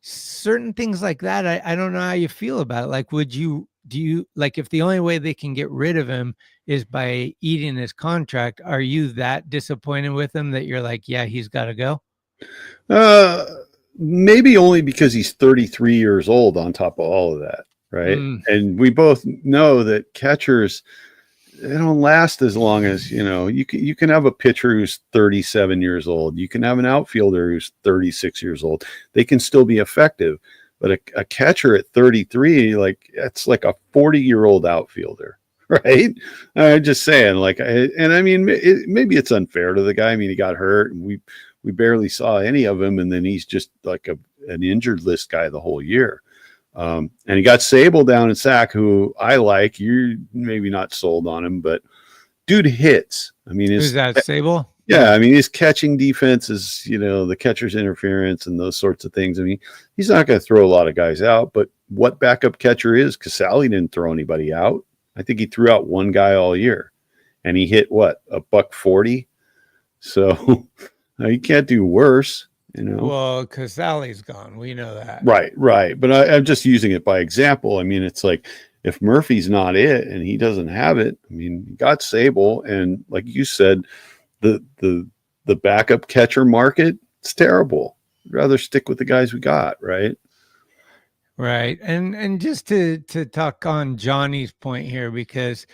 certain things like that, I don't know how you feel about it. Like, do you like, if the only way they can get rid of him is by eating his contract, are you that disappointed with him that you're like, yeah, he's got to go? Maybe only because he's 33 years old on top of all of that, right? And we both know that catchers, they don't last as long as, you can have a pitcher who's 37 years old. You can have an outfielder who's 36 years old. They can still be effective. But a catcher at 33, like that's like a 40-year-old outfielder, right? I'm just saying, like, I mean, maybe it's unfair to the guy. I mean, he got hurt, and we barely saw any of him, and then he's just like an injured list guy the whole year. And he got Sable down in Sac, who I like. You're maybe not sold on him, but dude hits. I mean, who's that, Sable? Yeah, I mean, his catching defense is, the catcher's interference and those sorts of things. I mean, he's not going to throw a lot of guys out, but what backup catcher is? Casale didn't throw anybody out. I think he threw out one guy all year, and he hit what, $140. So you can't do worse. Well, Casale's gone. We know that. Right. But I'm just using it by example. I mean, it's like if Murphy's not it and he doesn't have it, I mean, you got Sable, and like you said, the backup catcher market, it's terrible. I'd rather stick with the guys we got, right? Right. And just to talk on Johnny's point here, because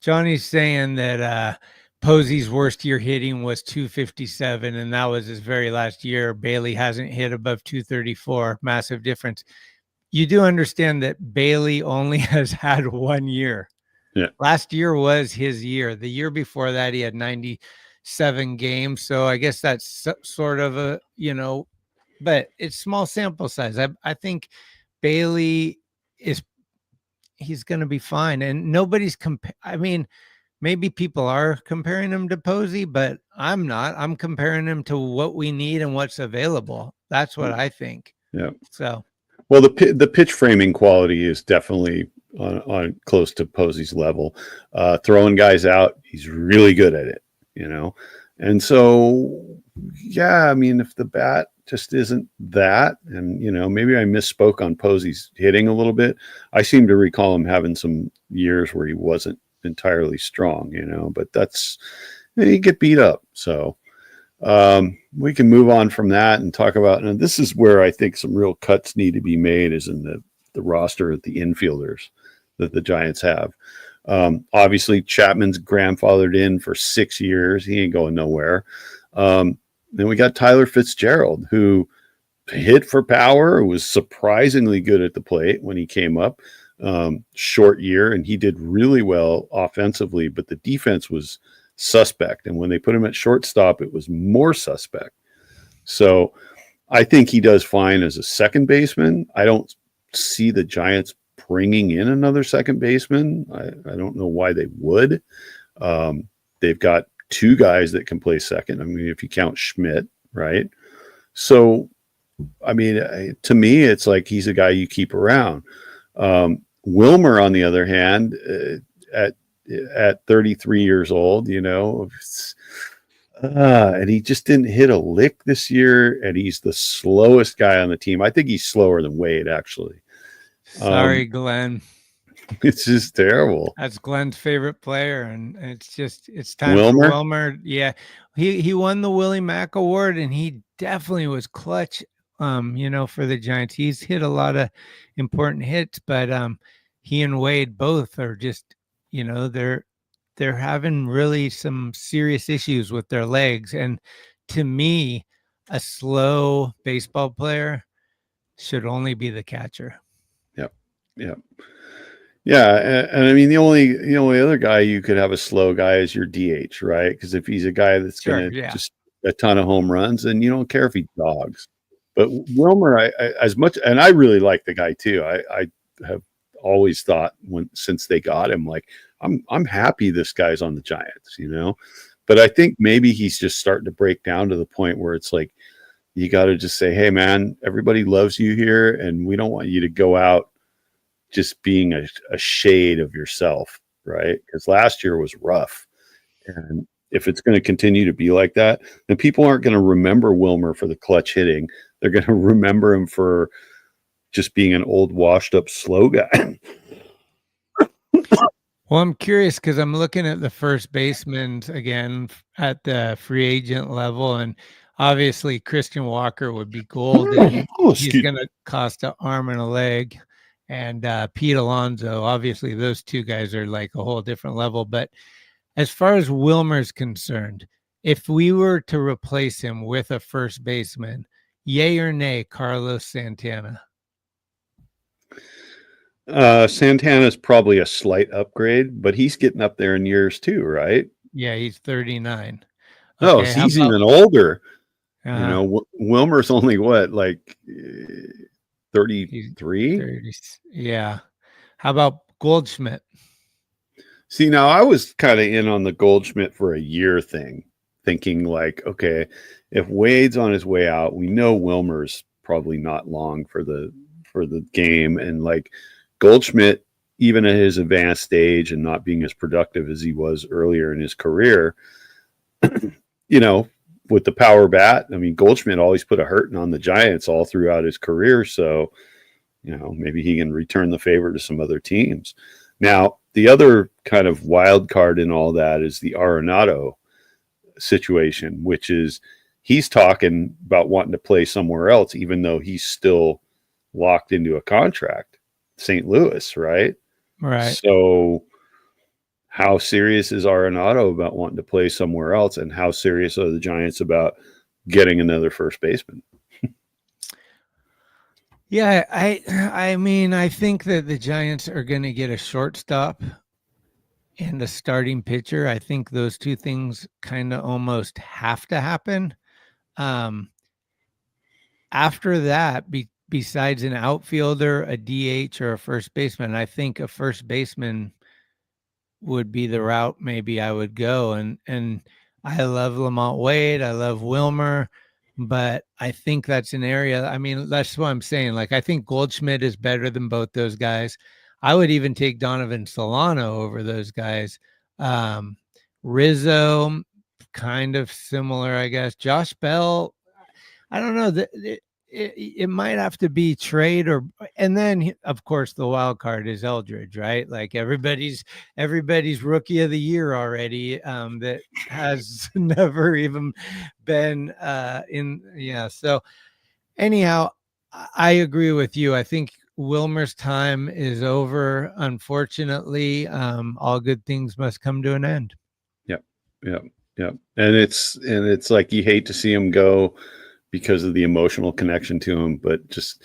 Johnny's saying that Posey's worst year hitting was 257, and that was his very last year. Bailey hasn't hit above 234. Massive difference. You do understand that Bailey only has had 1 year. Yeah. Last year was his year. The year before that, he had 97 games. So I guess that's sort of a, but it's small sample size. I think Bailey he's going to be fine. And nobody's I mean, maybe people are comparing him to Posey, but I'm not. I'm comparing him to what we need and what's available. That's what I think. Yeah. So, well, the pitch framing quality is definitely on close to Posey's level. Throwing guys out, he's really good at it, And so, yeah, I mean, if the bat just isn't that, and maybe I misspoke on Posey's hitting a little bit. I seem to recall him having some years where he wasn't entirely strong, but that's, you get beat up. So we can move on from that and talk about, and this is where I think some real cuts need to be made, is in the roster at the infielders that the Giants have. Obviously Chapman's grandfathered in for 6 years. He ain't going nowhere. Then we got Tyler Fitzgerald, who hit for power, was surprisingly good at the plate when he came up. Short year, and he did really well offensively, but the defense was suspect. And when they put him at shortstop, it was more suspect. So I think he does fine as a second baseman. I don't see the Giants bringing in another second baseman. I don't know why they would. They've got two guys that can play second. I mean, if you count Schmidt, right? So, I mean, to me, it's like he's a guy you keep around. Wilmer, on the other hand, at 33 years old, and he just didn't hit a lick this year, and he's the slowest guy on the team. I think he's slower than Wade, actually. Sorry, Glenn. It's just terrible. That's Glenn's favorite player, and it's time Wilmer? for Wilmer. Yeah, he won the Willie Mack Award, and he definitely was clutch. For the Giants, he's hit a lot of important hits, but he and Wade both are just, they're having really some serious issues with their legs. And to me, a slow baseball player should only be the catcher. Yep. Yep. Yeah, and I mean the only other guy you could have a slow guy is your DH, right? Because if he's a guy that's going to just a ton of home runs, and you don't care if he jogs. But Wilmer, I as much, and I really like the guy too. I have always thought since they got him, like I'm happy this guy's on the Giants, But I think maybe he's just starting to break down to the point where it's like you got to just say, hey man, everybody loves you here, and we don't want you to go out just being a shade of yourself, right? Because last year was rough. And if it's going to continue to be like that, then people aren't going to remember Wilmer for the clutch hitting. They're going to remember him for just being an old, washed up, slow guy. Well, I'm curious because I'm looking at the first baseman again at the free agent level, and obviously Christian Walker would be golden. He's going to cost an arm and a leg. And Pete Alonso, obviously those two guys are like a whole different level. But as far as Wilmer's concerned, if we were to replace him with a first baseman, yay or nay, Carlos Santana? Santana's probably a slight upgrade, but he's getting up there in years too, right? Yeah, he's 39. No, he's even older. Wilmer's only what, like 33? Yeah. How about Goldschmidt? See, now I was kind of in on the Goldschmidt for a year thing, thinking like, okay, if Wade's on his way out, we know Wilmer's probably not long for the game, and like Goldschmidt, even at his advanced age and not being as productive as he was earlier in his career, with the power bat, I mean, Goldschmidt always put a hurting on the Giants all throughout his career. So, maybe he can return the favor to some other teams. Now, the other kind of wild card in all that is the Arenado situation, which is he's talking about wanting to play somewhere else, even though he's still locked into a contract, St. Louis, right? Right. So how serious is Arenado about wanting to play somewhere else, and how serious are the Giants about getting another first baseman? Yeah, I mean, I think that the Giants are going to get a shortstop and a starting pitcher. I think those two things kind of almost have to happen. After that, besides an outfielder, a DH, or a first baseman, I think a first baseman would be the route maybe I would go. And I love Lamont Wade. I love Wilmer. But I think that's an area. I mean, that's what I'm saying. Like, I think Goldschmidt is better than both those guys. I would even take Donovan Solano over those guys. Rizzo, kind of similar, I guess. Josh Bell, I don't know. It might have to be trade, and then of course the wild card is Eldridge, right? Like everybody's rookie of the year already, that has never even been in. Yeah. So anyhow, I agree with you. I think Wilmer's time is over. Unfortunately, all good things must come to an end. Yep. And it's like you hate to see him go, because of the emotional connection to him, but just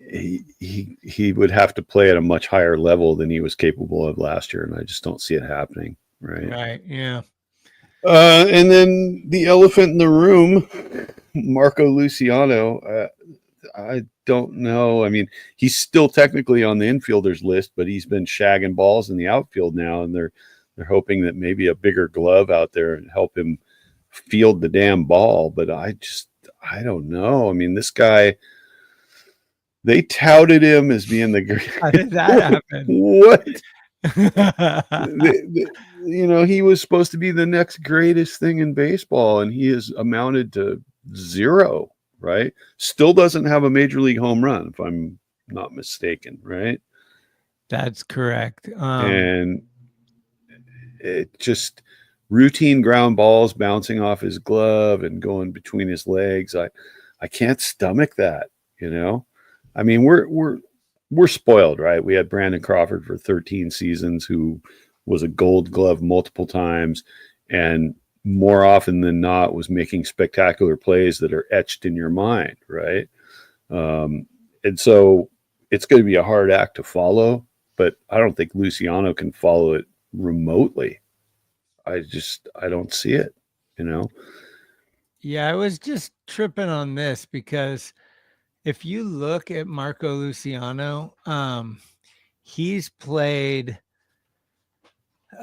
he would have to play at a much higher level than he was capable of last year, and I just don't see it happening. Right. Yeah. And then the elephant in the room, Marco Luciano. I don't know. I mean, he's still technically on the infielders list, but he's been shagging balls in the outfield now, and they're hoping that maybe a bigger glove out there and help him field the damn ball. But I don't know. I mean, this guy, they touted him as being the great. How did that happen? What? He was supposed to be the next greatest thing in baseball, and he has amounted to zero, right? Still doesn't have a major league home run, if I'm not mistaken, right? That's correct. And it just routine ground balls bouncing off his glove and going between his legs. I can't stomach that, I mean, we're spoiled, right? We had Brandon Crawford for 13 seasons, who was a Gold Glove multiple times, and more often than not was making spectacular plays that are etched in your mind, right? And so it's going to be a hard act to follow, but I don't think Luciano can follow it remotely. I don't see it, you know? Yeah, I was just tripping on this because if you look at Marco Luciano, he's played,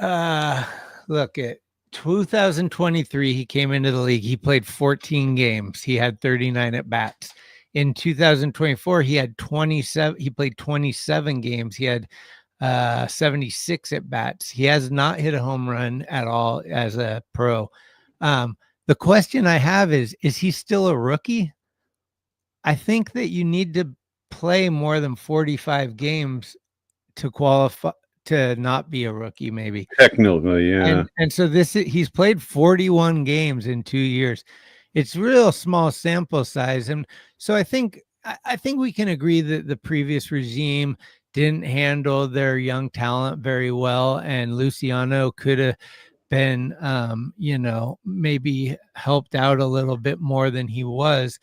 look at 2023, he came into the league. He played 14 games. He had 39 at bats. In 2024, he had 27. He played 27 games. He had 76 at bats. He has not hit a home run at all as a pro. The question I have is he still a rookie? I think that you need to play more than 45 games to qualify to not be a rookie, maybe. Technically, yeah. And so he's played 41 games in 2 years. It's real small sample size. And so I think we can agree that the previous regime didn't handle their young talent very well, and Luciano could have been maybe helped out a little bit more than he was.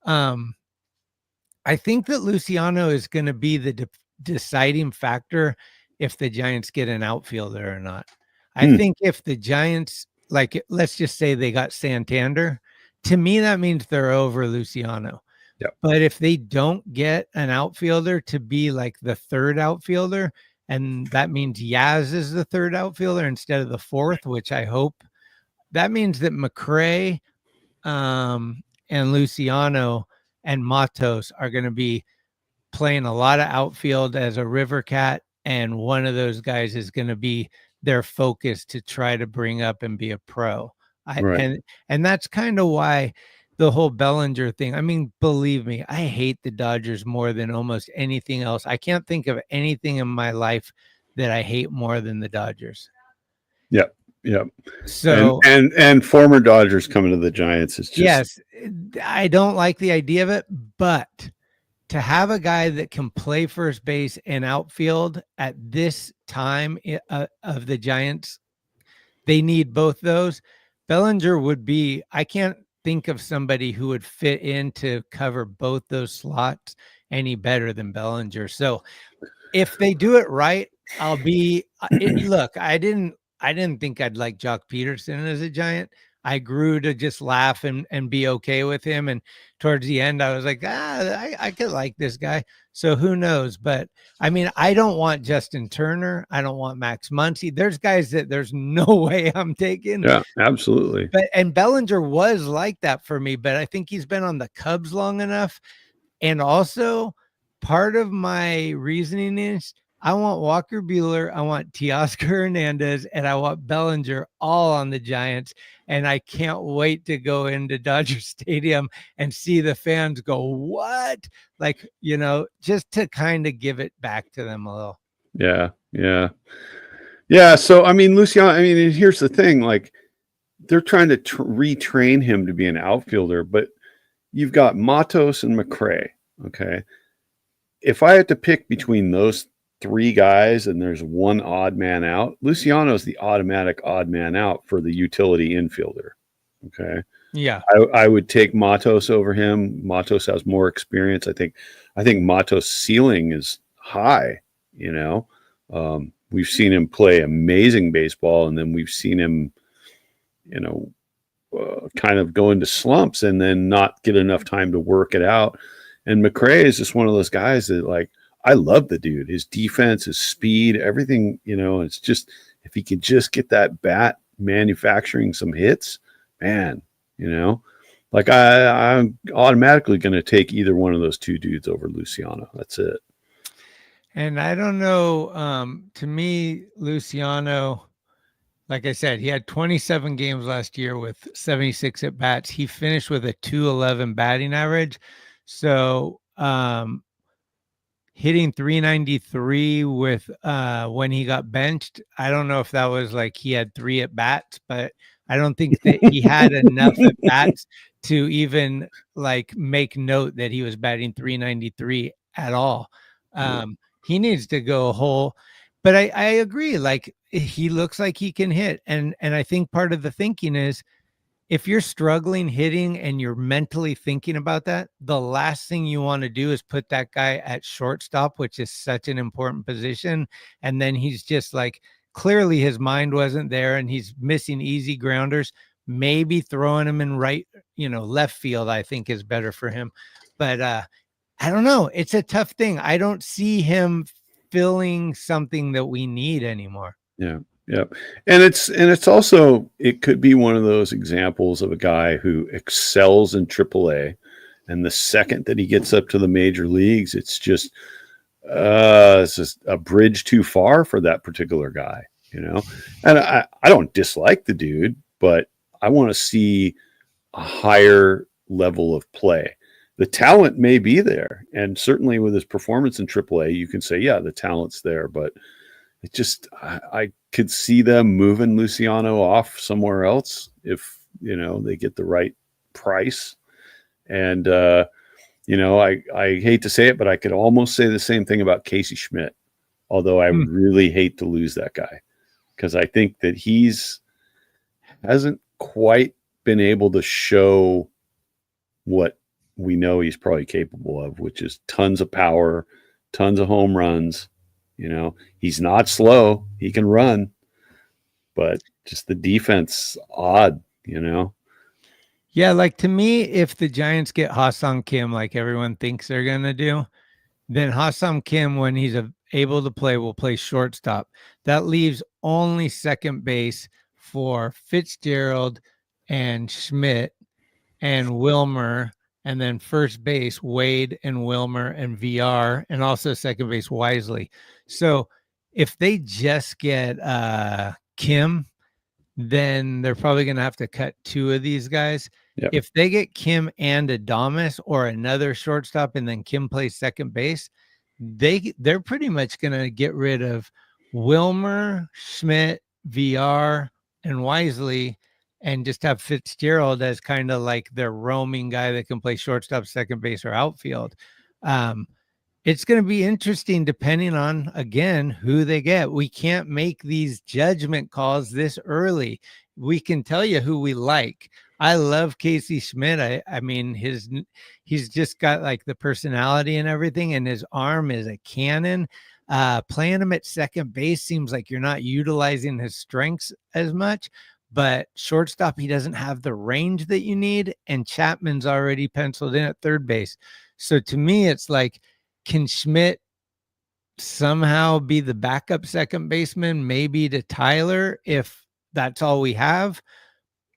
I think that Luciano is going to be the deciding factor if the Giants get an outfielder or not. I think if the Giants, like, let's just say they got Santander, to me, that means they're over Luciano. Yep. But if they don't get an outfielder to be like the third outfielder, and that means Yaz is the third outfielder instead of the fourth, which I hope, that means that McRae and Luciano and Matos are going to be playing a lot of outfield as a river cat, and one of those guys is going to be their focus to try to bring up and be a pro. And that's kind of why the whole Bellinger thing. I mean, believe me, I hate the Dodgers more than almost anything else. I can't think of anything in my life that I hate more than the Dodgers. Yep. Yep. So and former Dodgers coming to the Giants is just, yes, I don't like the idea of it, but to have a guy that can play first base and outfield at this time of the Giants, they need both those. Bellinger would be, I can't think of somebody who would fit in to cover both those slots any better than Bellinger. So if they do it right, I'll be, look, I didn't think I'd like Jock Peterson as a Giant. I grew to just laugh and be okay with him. And towards the end, I was like, I could like this guy. So who knows? But I mean, I don't want Justin Turner. I don't want Max Muncy. There's guys that there's no way I'm taking. Yeah, absolutely. And Bellinger was like that for me, but I think he's been on the Cubs long enough. And also part of my reasoning is I want Walker Buehler, I want Teoscar Hernandez, and I want Bellinger all on the Giants. And I can't wait to go into Dodger Stadium and see the fans go, what? Like, just to kind of give it back to them a little. Yeah. Yeah. Yeah. So, I mean, Luciano, here's the thing, like, they're trying to retrain him to be an outfielder, but you've got Matos and McRae. Okay. If I had to pick between those three guys and there's one odd man out, Luciano is the automatic odd man out for the utility infielder. Okay. Yeah. I would take Matos over him. Matos has more experience. I think Matos' ceiling is high. We've seen him play amazing baseball, and then we've seen him, kind of go into slumps and then not get enough time to work it out. And McRae is just one of those guys that, like, I love the dude, his defense, his speed, everything, it's just, if he could just get that bat manufacturing some hits, man, like I'm automatically going to take either one of those two dudes over Luciano. That's it. And I don't know, to me, Luciano, like I said, he had 27 games last year with 76 at bats. He finished with a 211 batting average. So, hitting 393 with when he got benched. I don't know if that was like he had 3 at bats, but I don't think that he had enough at bats to even like make note that he was batting 393 at all. He needs to go whole. But I agree. Like, he looks like he can hit. And I think part of the thinking is, if you're struggling hitting and you're mentally thinking about that, the last thing you want to do is put that guy at shortstop, which is such an important position. And then he's just like, clearly his mind wasn't there and he's missing easy grounders. Maybe throwing him in left field, I think is better for him. But I don't know. It's a tough thing. I don't see him filling something that we need anymore. Yeah. Yep. And it's also, it could be one of those examples of a guy who excels in AAA, and the second that he gets up to the major leagues, it's just a bridge too far for that particular guy, And I don't dislike the dude, but I want to see a higher level of play. The talent may be there, and certainly with his performance in AAA, you can say, yeah, the talent's there, but it just, I could see them moving Luciano off somewhere else if, they get the right price. And, I hate to say it, but I could almost say the same thing about Casey Schmitt, although I really hate to lose that guy, because I think that hasn't quite been able to show what we know he's probably capable of, which is tons of power, tons of home runs. He's not slow. He can run, but just the defense, odd, Yeah, like, to me, if the Giants get Ha-Seong Kim like everyone thinks they're going to do, then Ha-Seong Kim, when he's able to play, will play shortstop. That leaves only second base for Fitzgerald and Schmidt and Wilmer, and then first base, Wade and Wilmer and VR, and also second base, Wisely. So if they just get Kim, then they're probably going to have to cut two of these guys. Yep. If they get Kim and Adames or another shortstop, and then Kim plays second base, they're pretty much going to get rid of Wilmer, Schmidt, VR, and Wisely, and just have Fitzgerald as kind of like their roaming guy that can play shortstop, second base, or outfield. It's going to be interesting depending on, again, who they get. We can't make these judgment calls this early. We can tell you who we like. I love Casey Schmitt. I mean, he's just got like the personality and everything, and his arm is a cannon. Playing him at second base seems like you're not utilizing his strengths as much. But shortstop, he doesn't have the range that you need, and Chapman's already penciled in at third base. So to me, it's like, can Schmidt somehow be the backup second baseman, maybe to Tyler, if that's all we have?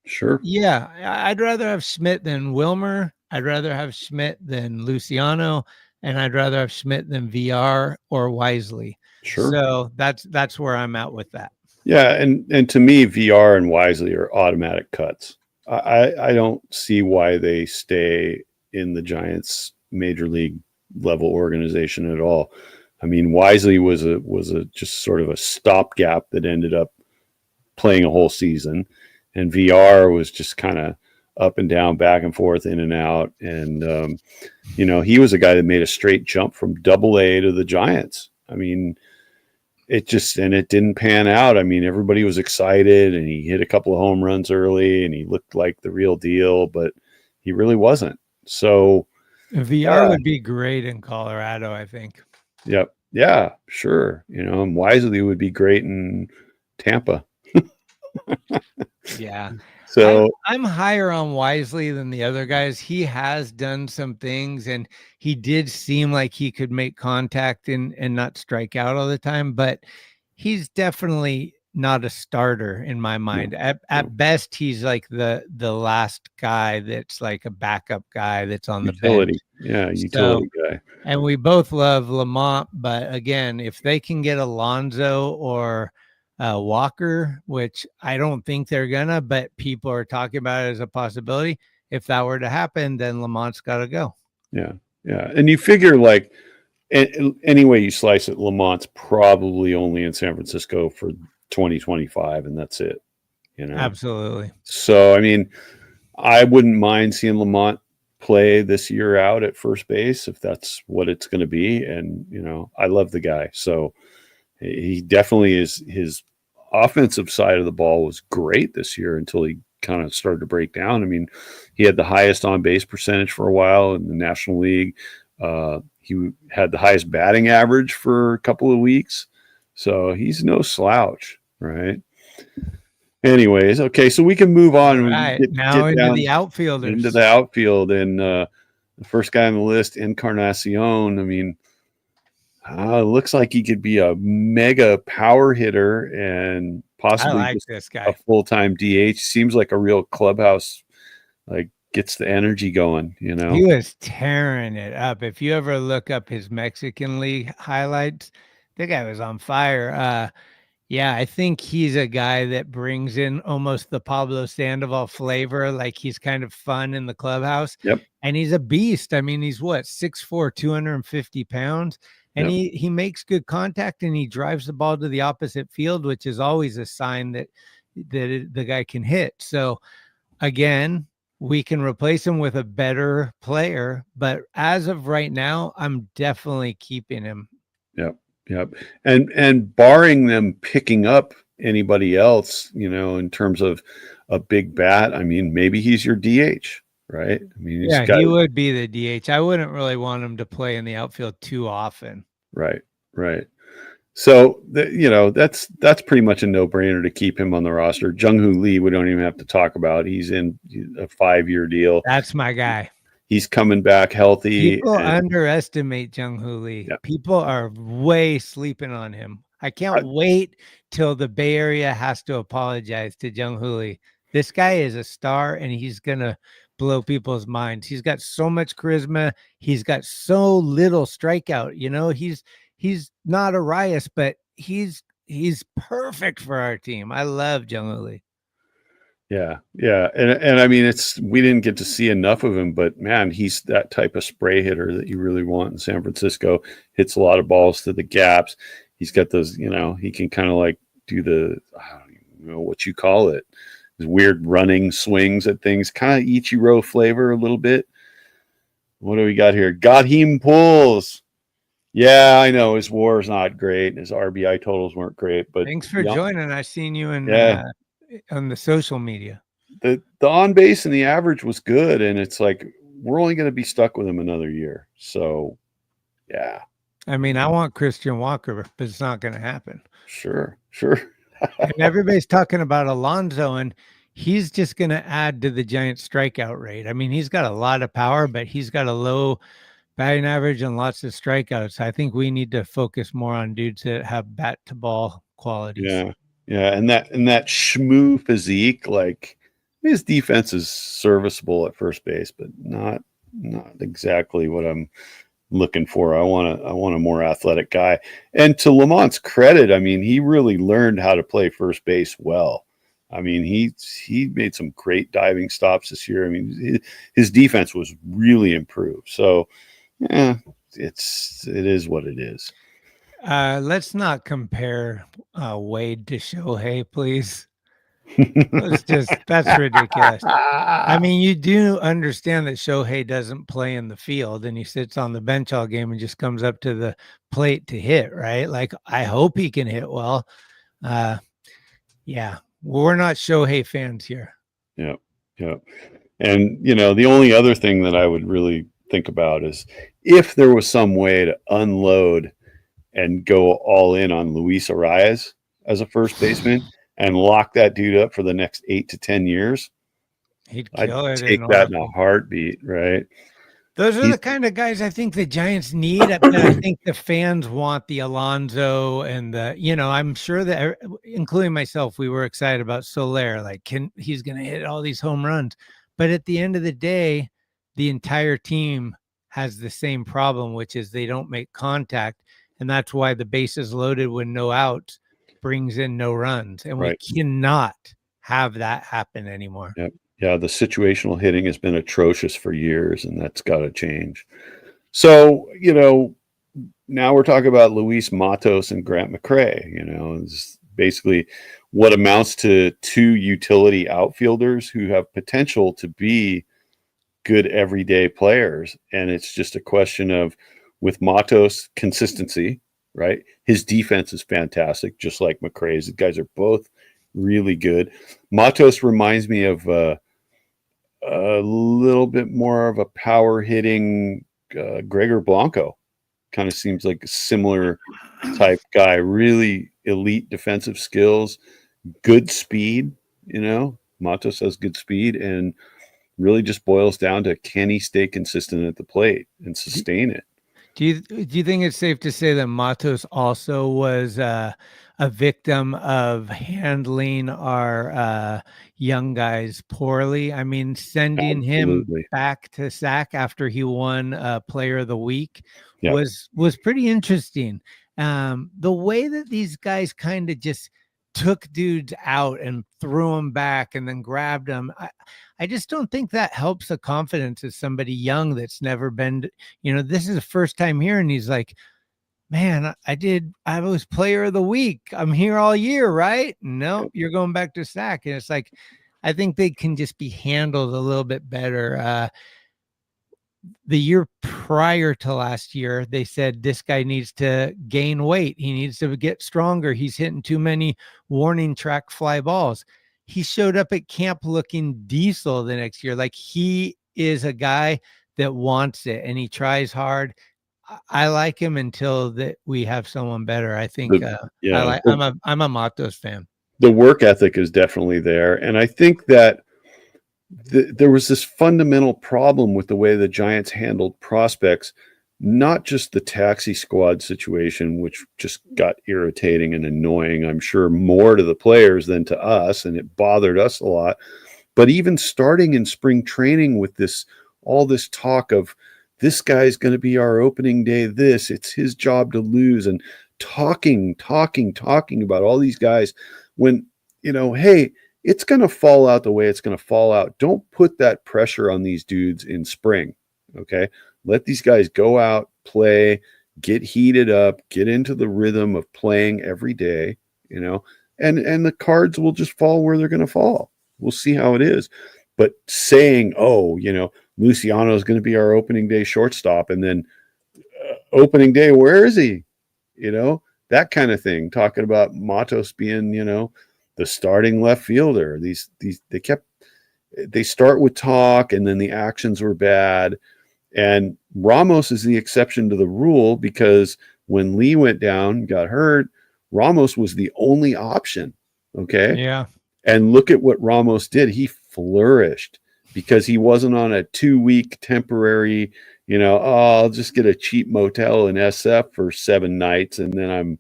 Sure. Yeah, I'd rather have Schmidt than Wilmer. I'd rather have Schmidt than Luciano, and I'd rather have Schmidt than VR or Wisely. Sure. So that's where I'm at with that. Yeah, and to me, VR and Wisely are automatic cuts. I don't see why they stay in the Giants major league level organization at all. I mean, Wisely was a just sort of a stopgap that ended up playing a whole season, and VR was just kind of up and down, back and forth, in and out. And he was a guy that made a straight jump from AA to the Giants. I mean, it didn't pan out. I mean, everybody was excited, and he hit a couple of home runs early, and he looked like the real deal, but he really wasn't. So VR would be great in Colorado, I think. Yep. Yeah, sure. And Wisely would be great in Tampa. Yeah. So I'm higher on Wisely than the other guys. He has done some things, and he did seem like he could make contact and not strike out all the time, but he's definitely not a starter in my mind. No. At best, he's like the last guy that's like a backup guy that's on utility. The bench. Yeah, utility guy. And we both love Lamont, but again, if they can get Alonso or Walker, which I don't think they're gonna, but people are talking about it as a possibility. If that were to happen, then Lamont's got to go. Yeah. And you figure, like, any way you slice it, Lamont's probably only in San Francisco for 2025, and that's it. Absolutely. So, I mean, I wouldn't mind seeing Lamont play this year out at first base if that's what it's going to be. And, I love the guy. So he definitely is. His offensive side of the ball was great this year until he kind of started to break down. I mean, he had the highest on base percentage for a while in the National League. He had the highest batting average for a couple of weeks. So he's no slouch, right? Anyways, okay, so we can move on. Right. Get Into down the outfielders. Into the outfield. And the first guy on the list, Encarnacion. I mean, looks like he could be a mega power hitter and possibly I like just this guy. a full-time DH. Seems like a real clubhouse, like gets the energy going, He was tearing it up. If you ever look up his Mexican League highlights, the guy was on fire. Yeah, I think he's a guy that brings in almost the Pablo Sandoval flavor. Like he's kind of fun in the clubhouse. Yep. And he's a beast. I mean, he's what, 6'4", 250 pounds. And Yep. he makes good contact and he drives the ball to the opposite field, which is always a sign that the guy can hit. So again, we can replace him with a better player. But as of right now, I'm definitely keeping him. Yep. And barring them picking up anybody else, in terms of a big bat, I mean, maybe he's your DH, right? I mean, he would be the DH. I wouldn't really want him to play in the outfield too often. Right. So that's pretty much a no-brainer to keep him on the roster. Jung-Hoo Lee, we don't even have to talk about. He's in a 5-year deal. That's my guy. He's coming back healthy. People underestimate Jung-Hoo Lee. Yeah. People are way sleeping on him. I can't wait till the Bay Area has to apologize to Jung-Hoo Lee. This guy is a star, and he's going to blow people's minds. He's got so much charisma. He's got so little strikeout. He's not Arias, but he's perfect for our team. I love Jung-Hoo Lee. Yeah. And I mean, we didn't get to see enough of him, but man, he's that type of spray hitter that you really want in San Francisco. Hits a lot of balls to the gaps. He's got those, he can kind of like do I don't even know what you call it. These weird running swings at things, kind of Ichiro flavor a little bit. What do we got here? Got him pulls. Yeah, I know his WAR is not great. His RBI totals weren't great, but thanks for joining. I seen you on the social media. The on base and the average was good, and it's like we're only going to be stuck with him another year. So, yeah. I mean, I want Christian Walker, but it's not going to happen. Sure. And everybody's talking about Alonso, and he's just going to add to the Giants' strikeout rate. I mean, he's got a lot of power, but he's got a low batting average and lots of strikeouts. I think we need to focus more on dudes that have bat to ball qualities. Yeah, and that shmoo physique, like his defense is serviceable at first base, but not exactly what I'm looking for. I want a more athletic guy. And to Lamont's credit, I mean, he really learned how to play first base well. I mean, he made some great diving stops this year. I mean, his defense was really improved. So, yeah, it is what it is. Let's not compare Wade to Shohei, please. That's ridiculous. I mean, you do understand that Shohei doesn't play in the field and he sits on the bench all game and just comes up to the plate to hit, right? Like, I hope he can hit well. Yeah, we're not Shohei fans here. Yep. And, the only other thing that I would really think about is if there was some way to unload and go all in on Luis Arias as a first baseman and lock that dude up for the next 8 to 10 years. I'd take that in a heartbeat, right? Those are the kind of guys I think the Giants need. I think the fans want the Alonso and I'm sure that, including myself, we were excited about Soler. Like, he's going to hit all these home runs. But at the end of the day, the entire team has the same problem, which is they don't make contact. And that's why the bases loaded with no outs brings in no runs. And we cannot have that happen anymore. Yep. Yeah, the situational hitting has been atrocious for years, and that's got to change. So, now we're talking about Luis Matos and Grant McCray. It's basically what amounts to two utility outfielders who have potential to be good everyday players. And it's just a question of, with Matos, consistency, right? His defense is fantastic, just like McRae's. The guys are both really good. Matos reminds me of a little bit more of a power hitting Gregor Blanco. Kind of seems like a similar type guy, really elite defensive skills, good speed. Matos has good speed, and really just boils down to, can he stay consistent at the plate and sustain it? Do you think it's safe to say that Matos also was a victim of handling our young guys poorly? I mean, sending him back to SAC after he won Player of the Week was pretty interesting. The way that these guys kind of just took dudes out and threw them back and then grabbed them. I just don't think that helps the confidence of somebody young that's never been, this is the first time here. And he's like, man, I was Player of the Week. I'm here all year, right? No, you're going back to SAC. And it's like, I think they can just be handled a little bit better. The year prior to last year, they said this guy needs to gain weight. He needs to get stronger. He's hitting too many warning track fly balls. He showed up at camp looking diesel the next year. Like, he is a guy that wants it and he tries hard. I like him until that we have someone better. I think I'm a Matos fan. The work ethic is definitely there. And I think that there was this fundamental problem with the way the Giants handled prospects, not just the taxi squad situation, which just got irritating and annoying, I'm sure, more to the players than to us, and it bothered us a lot. But even starting in spring training with all this talk of, this guy's going to be our opening day, it's his job to lose, and talking about all these guys when, hey, it's going to fall out the way it's going to fall out. Don't put that pressure on these dudes in spring, okay? Let these guys go out, play, get heated up, get into the rhythm of playing every day, and the cards will just fall where they're going to fall. We'll see how it is. But saying, Luciano is going to be our opening day shortstop, and then opening day, where is he? That kind of thing. Talking about Matos being, the starting left fielder. They start with talk, and then the actions were bad. And Ramos is the exception to the rule, because when Lee went down, got hurt, Ramos was the only option. Okay. Yeah. And look at what Ramos did. He flourished because he wasn't on a 2-week temporary, I'll just get a cheap motel in SF for 7 nights and then I'm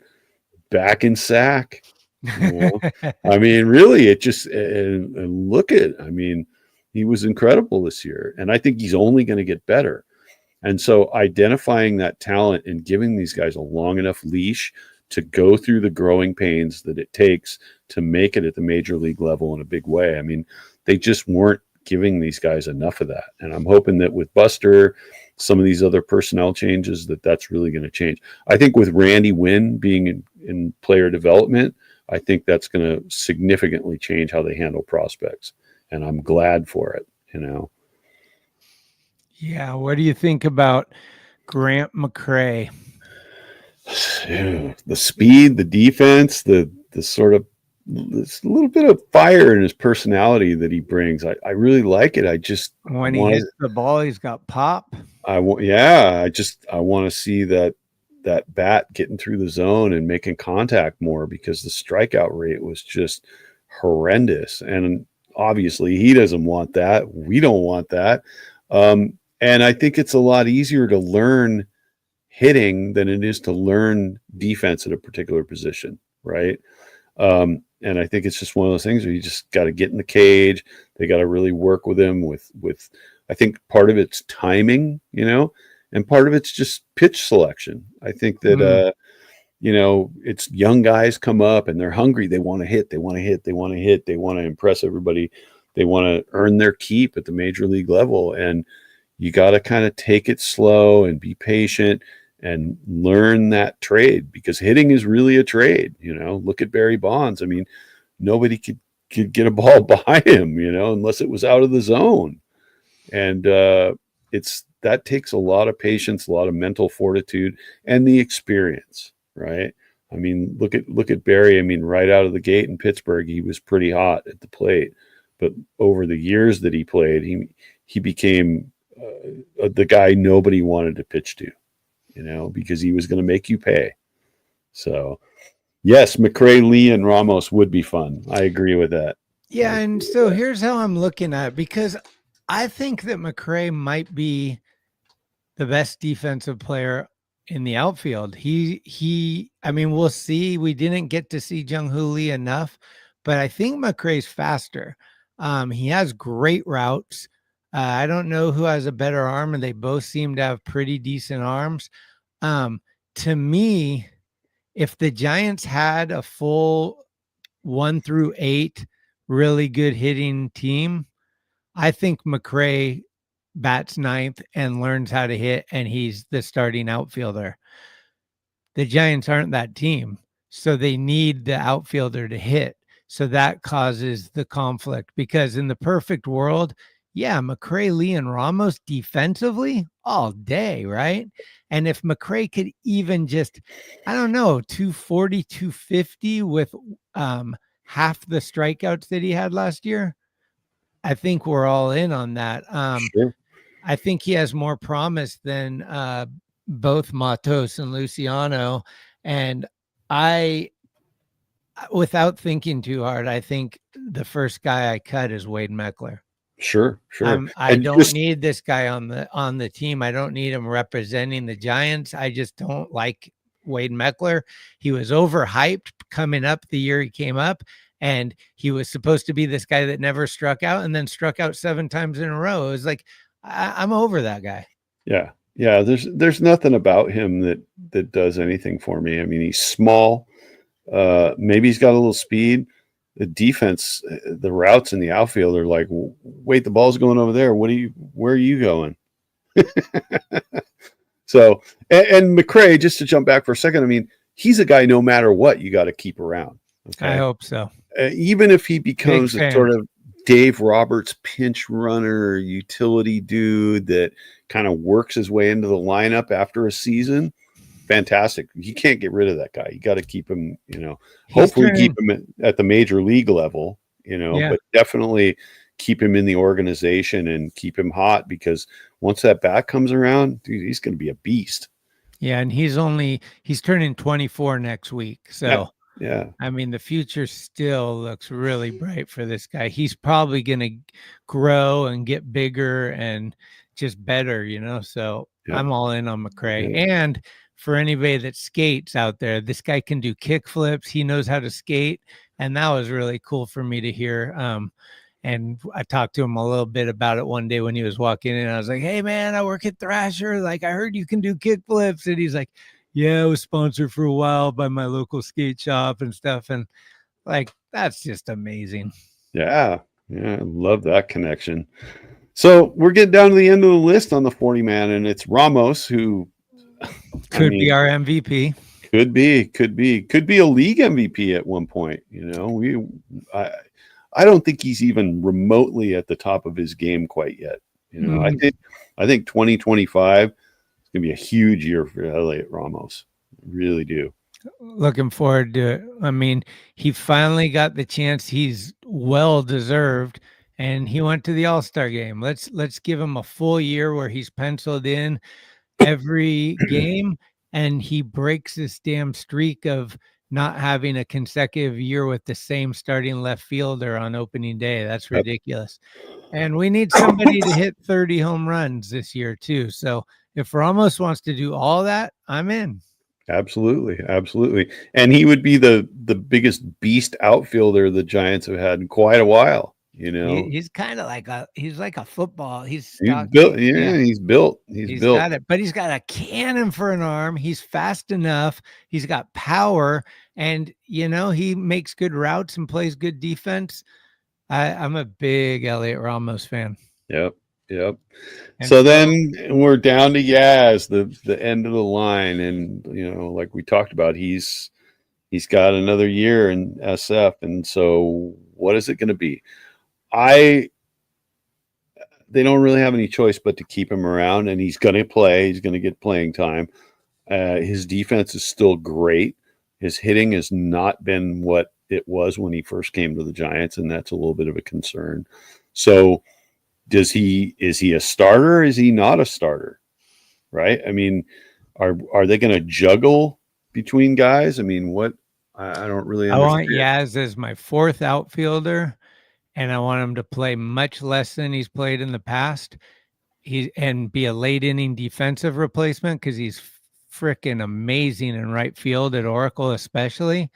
back in SAC. I mean, really, it just, and look at, he was incredible this year. And I think he's only going to get better. And so identifying that talent and giving these guys a long enough leash to go through the growing pains that it takes to make it at the major league level in a big way. They just weren't giving these guys enough of that. And I'm hoping that with Buster, some of these other personnel changes, that's really going to change. I think with Randy Wynn being in player development, I think that's going to significantly change how they handle prospects. And I'm glad for it, Yeah. What do you think about Grant McRae? The speed, the defense, the sort of, this little bit of fire in his personality that he brings. I really like it. When he hits the ball, he's got pop. I want to see that bat getting through the zone and making contact more, because the strikeout rate was just horrendous. And obviously he doesn't want that. We don't want that. And I think it's a lot easier to learn hitting than it is to learn defense at a particular position. Right. And I think it's just one of those things where you just got to get in the cage. They got to really work with him with, I think part of it's timing, and part of it's just pitch selection. I think that, it's young guys come up and they're hungry. They want to hit, they want to impress everybody. They want to earn their keep at the major league level. And you got to kind of take it slow and be patient and learn that trade, because hitting is really a trade. Look at Barry Bonds. Nobody could get a ball by him, unless it was out of the zone. And that takes a lot of patience, a lot of mental fortitude, and the experience, right? I mean, look at Barry. I mean, right out of the gate in Pittsburgh, he was pretty hot at the plate, but over the years that he played, he became the guy nobody wanted to pitch to, because he was going to make you pay. So, yes, McRae, Lee, and Ramos would be fun. I agree with that. Yeah, and so here's how I'm looking at it, because I think that McRae might be the best defensive player in the outfield. I mean, we'll see. We didn't get to see Jung-Hoo Lee enough, but I think McRae's faster. He has great routes. I don't know who has a better arm, and they both seem to have pretty decent arms. To me, if the Giants had a full 1 through 8 really good hitting team, I think McRae bats ninth and learns how to hit, and he's the starting outfielder. The Giants aren't that team, so they need the outfielder to hit. So that causes the conflict, because in the perfect world, yeah, McRae, Lee, and Ramos defensively all day, right? And if McRae could even just, I don't know, 240, 250 with half the strikeouts that he had last year, I think we're all in on that. Sure. I think he has more promise than both Matos and Luciano. And without thinking too hard, I think the first guy I cut is Wade Meckler. Sure. I don't need this guy on the team. I don't need him representing the Giants. I just don't like Wade Meckler. He was overhyped coming up the year he came up, and he was supposed to be this guy that never struck out, and then struck out 7 times in a row. It was like, I'm over that guy. Yeah. There's nothing about him that does anything for me. I mean, he's small. Maybe he's got a little speed. The defense, the routes in the outfield are like, wait, the ball's going over there. Where are you going? So, and McRae, just to jump back for a second, I mean, he's a guy no matter what you got to keep around. Okay? I hope so. Even if he becomes a sort of Dave Roberts pinch runner, utility dude that kind of works his way into the lineup after a season, fantastic. You can't get rid of that guy. You got to keep him, hopefully keep him at the major league level, but definitely keep him in the organization and keep him hot, because once that bat comes around, dude, he's going to be a beast. Yeah. And he's turning 24 next week. So yeah. I mean, the future still looks really bright for this guy. He's probably going to grow and get bigger and just better, so I'm all in on McRae. And for anybody that skates out there, this guy can do kick flips. He knows how to skate. And that was really cool for me to hear. And I talked to him a little bit about it one day when he was walking in. I was like, hey, man, I work at Thrasher. Like, I heard you can do kick flips. And he's like, yeah, I was sponsored for a while by my local skate shop and stuff. And like, that's just amazing. Yeah. I love that connection. So we're getting down to the end of the list on the 40-man, and it's Ramos, who could be our MVP. Could be a league MVP at one point. I don't think he's even remotely at the top of his game quite yet. I think 2025 is gonna be a huge year for Elliot Ramos. I really do. Looking forward to it. I mean, he finally got the chance. He's well deserved, and he went to the All-Star game. Let's give him a full year where he's penciled in every game, and he breaks this damn streak of not having a consecutive year with the same starting left fielder on opening day. That's ridiculous. And we need somebody to hit 30 home runs this year too. So if Ramos wants to do all that, I'm in. Absolutely. And he would be the biggest beast outfielder the Giants have had in quite a while. He's kind of like he's like a football. He's built. He's built. He's built. Got it, but he's got a cannon for an arm. He's fast enough. He's got power, and he makes good routes and plays good defense. I'm a big Elliot Ramos fan. Yep. And so then we're down to Yaz, the end of the line, and like we talked about, he's got another year in SF, and so what is it going to be? they don't really have any choice but to keep him around, and he's going to play. He's going to get playing time. His defense is still great. His hitting has not been what it was when he first came to the Giants, and that's a little bit of a concern. So is he a starter? Or is he not a starter? Right? I mean, are they going to juggle between guys? I mean, what? I don't really understand. I want Yaz as my fourth outfielder, and I want him to play much less than he's played in the past. And be a late inning defensive replacement because he's freaking amazing in right field at Oracle, especially.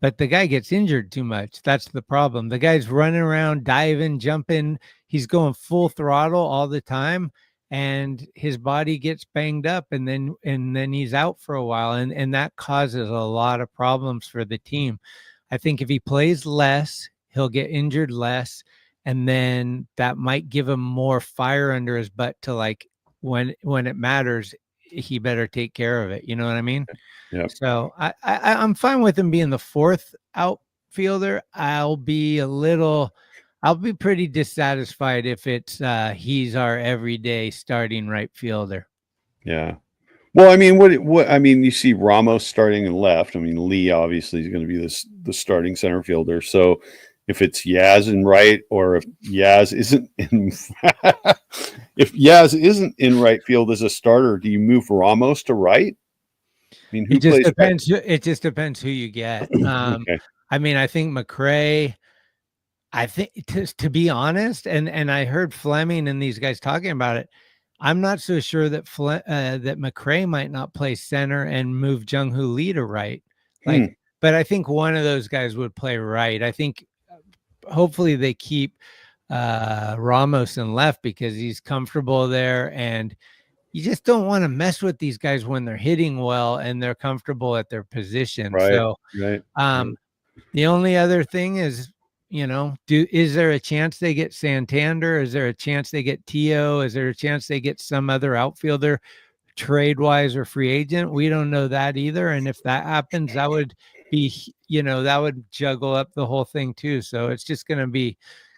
But the guy gets injured too much. That's the problem. The guy's running around, diving, jumping. He's going full throttle all the time, and his body gets banged up, and then he's out for a while, and that causes a lot of problems for the team. I think if he plays less, he'll get injured less, and then that might give him more fire under his butt to, like, when it matters, he better take care of it. You know what I mean? Yeah. So I'm fine with him being the fourth outfielder. I'll be pretty dissatisfied if it's he's our everyday starting right fielder. Yeah. Well, I mean, what I mean, you see Ramos starting in left. I mean, Lee obviously is going to be the starting center fielder. So if it's Yaz in right, or if Yaz isn't in right field as a starter, do you move Ramos to right? I mean, it just depends. Right? It just depends who you get. Okay. I mean, I think McRae. I think to be honest, and I heard Fleming and these guys talking about it. I'm not so sure that that McRae might not play center and move Jung-Hoo Lee to right. But I think one of those guys would play right. I think hopefully they keep Ramos in left because he's comfortable there, and you just don't want to mess with these guys when they're hitting well and they're comfortable at their position. Right. So, right. The only other thing is, is there a chance they get Santander? Is there a chance they get Tio? Is there a chance they get some other outfielder trade wise or free agent? We don't know that either. And if that happens, that would be, that would juggle up the whole thing too. So it's just going to be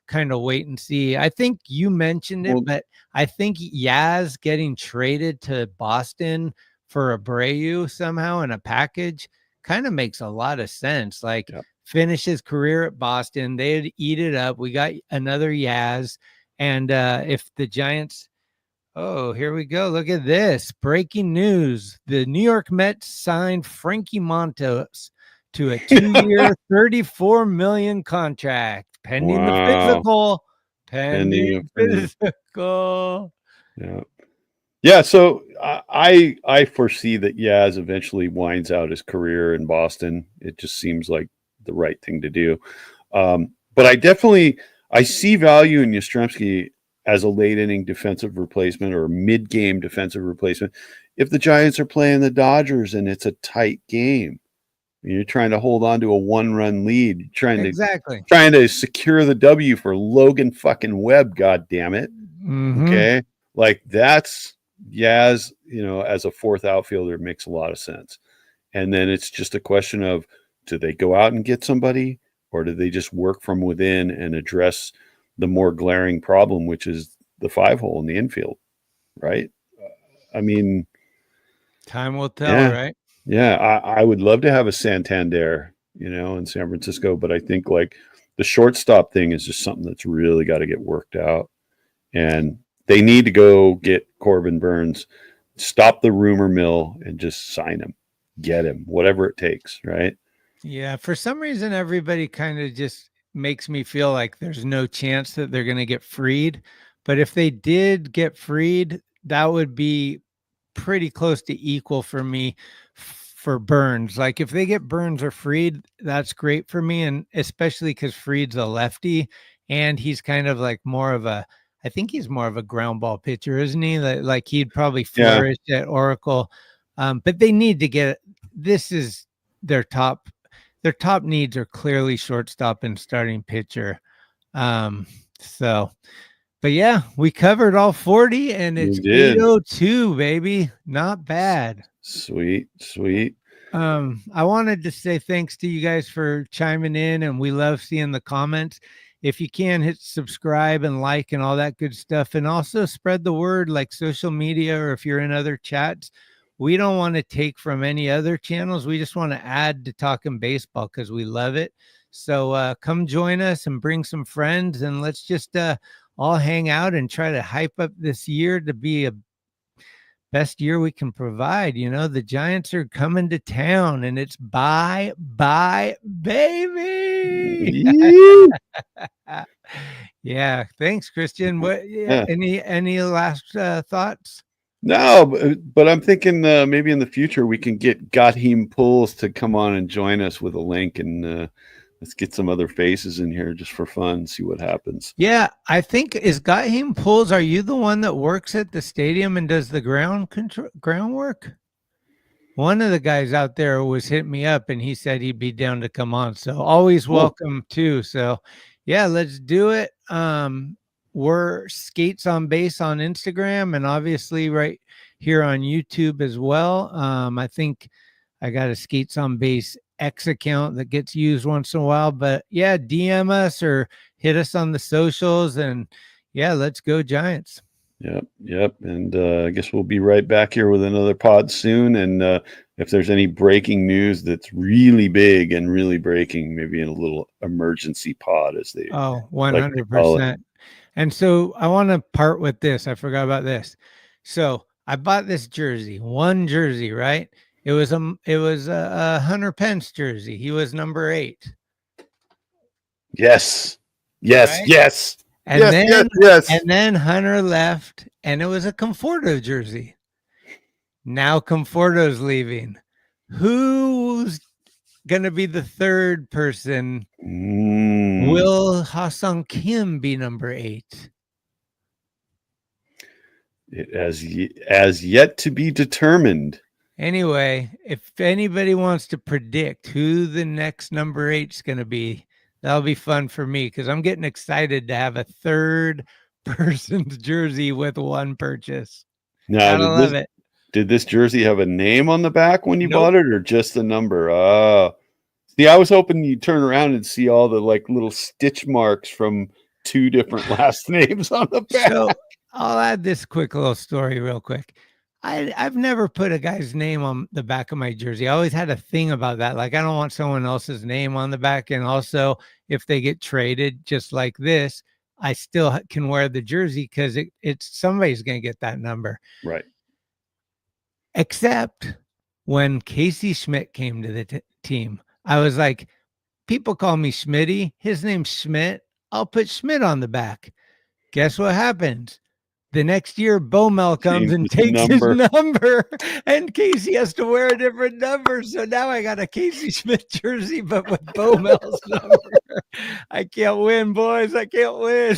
kind of wait and see. I think you mentioned it, but I think Yaz getting traded to Boston for Abreu somehow in a package kind of makes a lot of sense. Like, finish his career at Boston, they'd eat it up. We got another Yaz, and if the Giants, here we go. Look at this breaking news: the New York Mets signed Frankie Montas to a 2-year, $34 million contract. Pending the physical. Pending physical. Yeah. Yeah. So I foresee that Yaz eventually winds out his career in Boston. It just seems like the right thing to do. But I see value in Yastrzemski as a late inning defensive replacement or mid-game defensive replacement. If the Giants are playing the Dodgers and it's a tight game, you're trying to hold on to a 1-run lead, trying to secure the W for Logan fucking Webb. God damn it. Mm-hmm. Okay. Like, that's Yaz, as a fourth outfielder makes a lot of sense. And then it's just a question of, do they go out and get somebody, or do they just work from within and address the more glaring problem, which is the 5-hole in the infield? Right. I mean, time will tell, right? Yeah, I would love to have a Santander, in San Francisco, but I think like the shortstop thing is just something that's really got to get worked out. And they need to go get Corbin Burns, stop the rumor mill, and just sign him, get him, whatever it takes, right? Yeah, for some reason, everybody kind of just makes me feel like there's no chance that they're going to get freed. But if they did get freed, that would be pretty close to equal for me for Burns. Like, if they get Burns or Fried, that's great for me, and especially because Fried's a lefty and he's kind of like I think he's more of a ground ball pitcher, isn't he? Like he'd probably flourish at Oracle. But they need to get, this is their top needs are clearly shortstop and starting pitcher. But yeah, we covered all 40 and it's 8:02, baby. Not bad. Sweet. I wanted to say thanks to you guys for chiming in, and we love seeing the comments. if you can, hit subscribe and like and all that good stuff. And also spread the word, like social media, or if you're in other chats. We don't want to take from any other channels. We just want to add to Talking Baseball because we love it. So come join us and bring some friends, and let's just all hang out and try to hype up this year to be a best year we can provide. You know, the Giants are coming to town, and it's bye, baby. Yeah. Thanks, Christian. What? Yeah. Any last thoughts? No, but I'm thinking maybe in the future we can get Gatheem Pools to come on and join us with a link, and let's get some other faces in here just for fun, see what happens. Yeah, I think is Gatheem Pools. Are you the one that works at the stadium and does the groundwork? One of the guys out there was hitting me up, and he said he'd be down to come on. So always welcome too. So yeah, let's do it. We're Skates on Base on Instagram, and obviously right here on YouTube as well. I think I got a Skates on Base X account that gets used once in a while, but yeah, DM us or hit us on the socials, and yeah, let's go Giants. Yep. And I guess we'll be right back here with another pod soon. And if there's any breaking news that's really big and really breaking, maybe in a little emergency pod, as they 100%. And so I want to part with this. I forgot about this. So I bought this jersey, one jersey, right? It was a Hunter Pence jersey. He was number 8. Yes. Right? And yes. And then Hunter left, and it was a Conforto jersey. Now Conforto's leaving. Who's gonna be the third person? Will Ha-Sung Kim be number 8? It as yet to be determined. Anyway, if anybody wants to predict who the next number 8 is going to be, that'll be fun for me because I'm getting excited to have a third person's jersey with one purchase. Now, I love it. Did this jersey have a name on the back when you bought it, or just a number? See, I was hoping you'd turn around and see all the like little stitch marks from 2 different last names on the back. So I'll add this quick little story real quick. I've never put a guy's name on the back of my jersey. I always had a thing about that. Like, I don't want someone else's name on the back. And also, if they get traded just like this, I still can wear the jersey because it's somebody's going to get that number. Right. Except when Casey Schmidt came to the team, I was like, people call me Schmitty. His name's Schmidt. I'll put Schmidt on the back. Guess what happens? The next year, Bomel comes and takes his number, and Casey has to wear a different number. So now I got a Casey Schmidt jersey, but with Bomel's number. I can't win, boys. I can't win.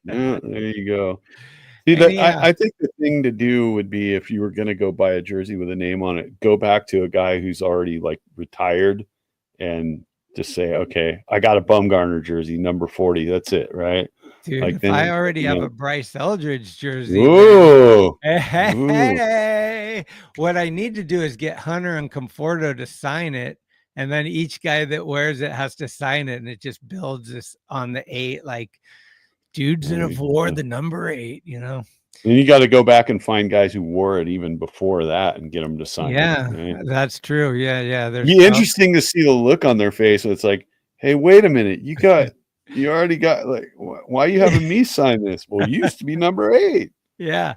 Yeah, there you go. See, I think the thing to do would be, if you were going to go buy a jersey with a name on it, go back to a guy who's already like retired and just say, okay, I got a Bumgarner jersey, number 40. That's it, right? Dude, like if I already have a Bryce Eldridge jersey. Ooh. Hey, what I need to do is get Hunter and Conforto to sign it, and then each guy that wears it has to sign it, and it just builds this on the 8, like dudes that have wore the number 8, you know. And you got to go back and find guys who wore it even before that and get them to sign it. Yeah, right? That's true. Yeah. It'd be interesting to see the look on their face. So it's like, hey, wait a minute, you already got, like, why are you having me sign this? Well, you used to be number 8. Yeah.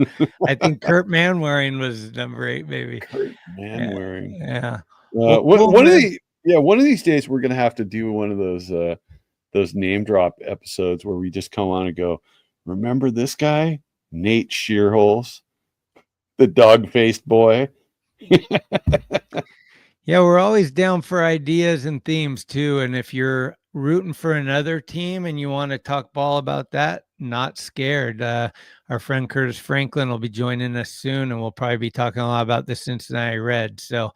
I think Kurt Manwaring was number 8, maybe. Kurt Manwaring. Yeah. One of these days we're gonna have to do one of those name drop episodes where we just come on and go, remember this guy, Nate Shearholes, the dog-faced boy. Yeah, we're always down for ideas and themes too. And if you're rooting for another team and you want to talk ball about that, not scared. Our friend Curtis Franklin will be joining us soon, and we'll probably be talking a lot about the Cincinnati Reds. So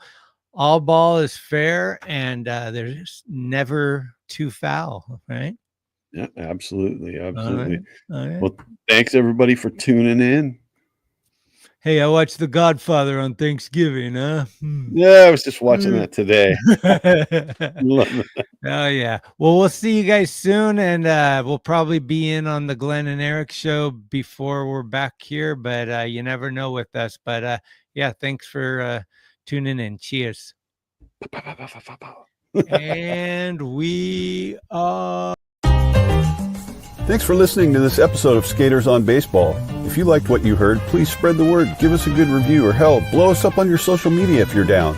all ball is fair, and there's never too foul, right? Yeah, absolutely. All right. Well, thanks everybody for tuning in. Hey, I watched The Godfather on Thanksgiving, huh? Yeah, I was just watching that today. Love it. Oh yeah. Well, we'll see you guys soon, and we'll probably be in on the Glenn and Eric show before we're back here, but you never know with us. But yeah, thanks for tuning in. Cheers. And we are. Thanks for listening to this episode of Skaters on Baseball. If you liked what you heard, please spread the word, give us a good review, or hell, blow us up on your social media if you're down.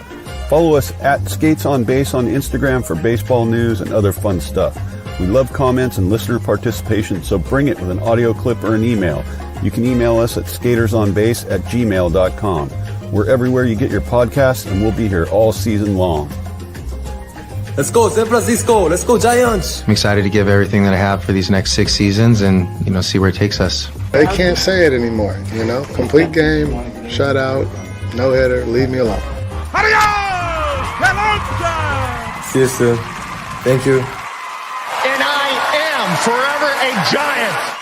Follow us at Skates on Base on Instagram for baseball news and other fun stuff. We love comments and listener participation, so bring it with an audio clip or an email. You can email us at skatersonbase@gmail.com. We're everywhere you get your podcasts, and we'll be here all season long. Let's go, San Francisco. Let's go, Giants. I'm excited to give everything that I have for these next 6 seasons and, see where it takes us. They can't say it anymore, Complete game, shutout, no hitter, leave me alone. Adios! Pelota! See you soon. Thank you. And I am forever a Giant.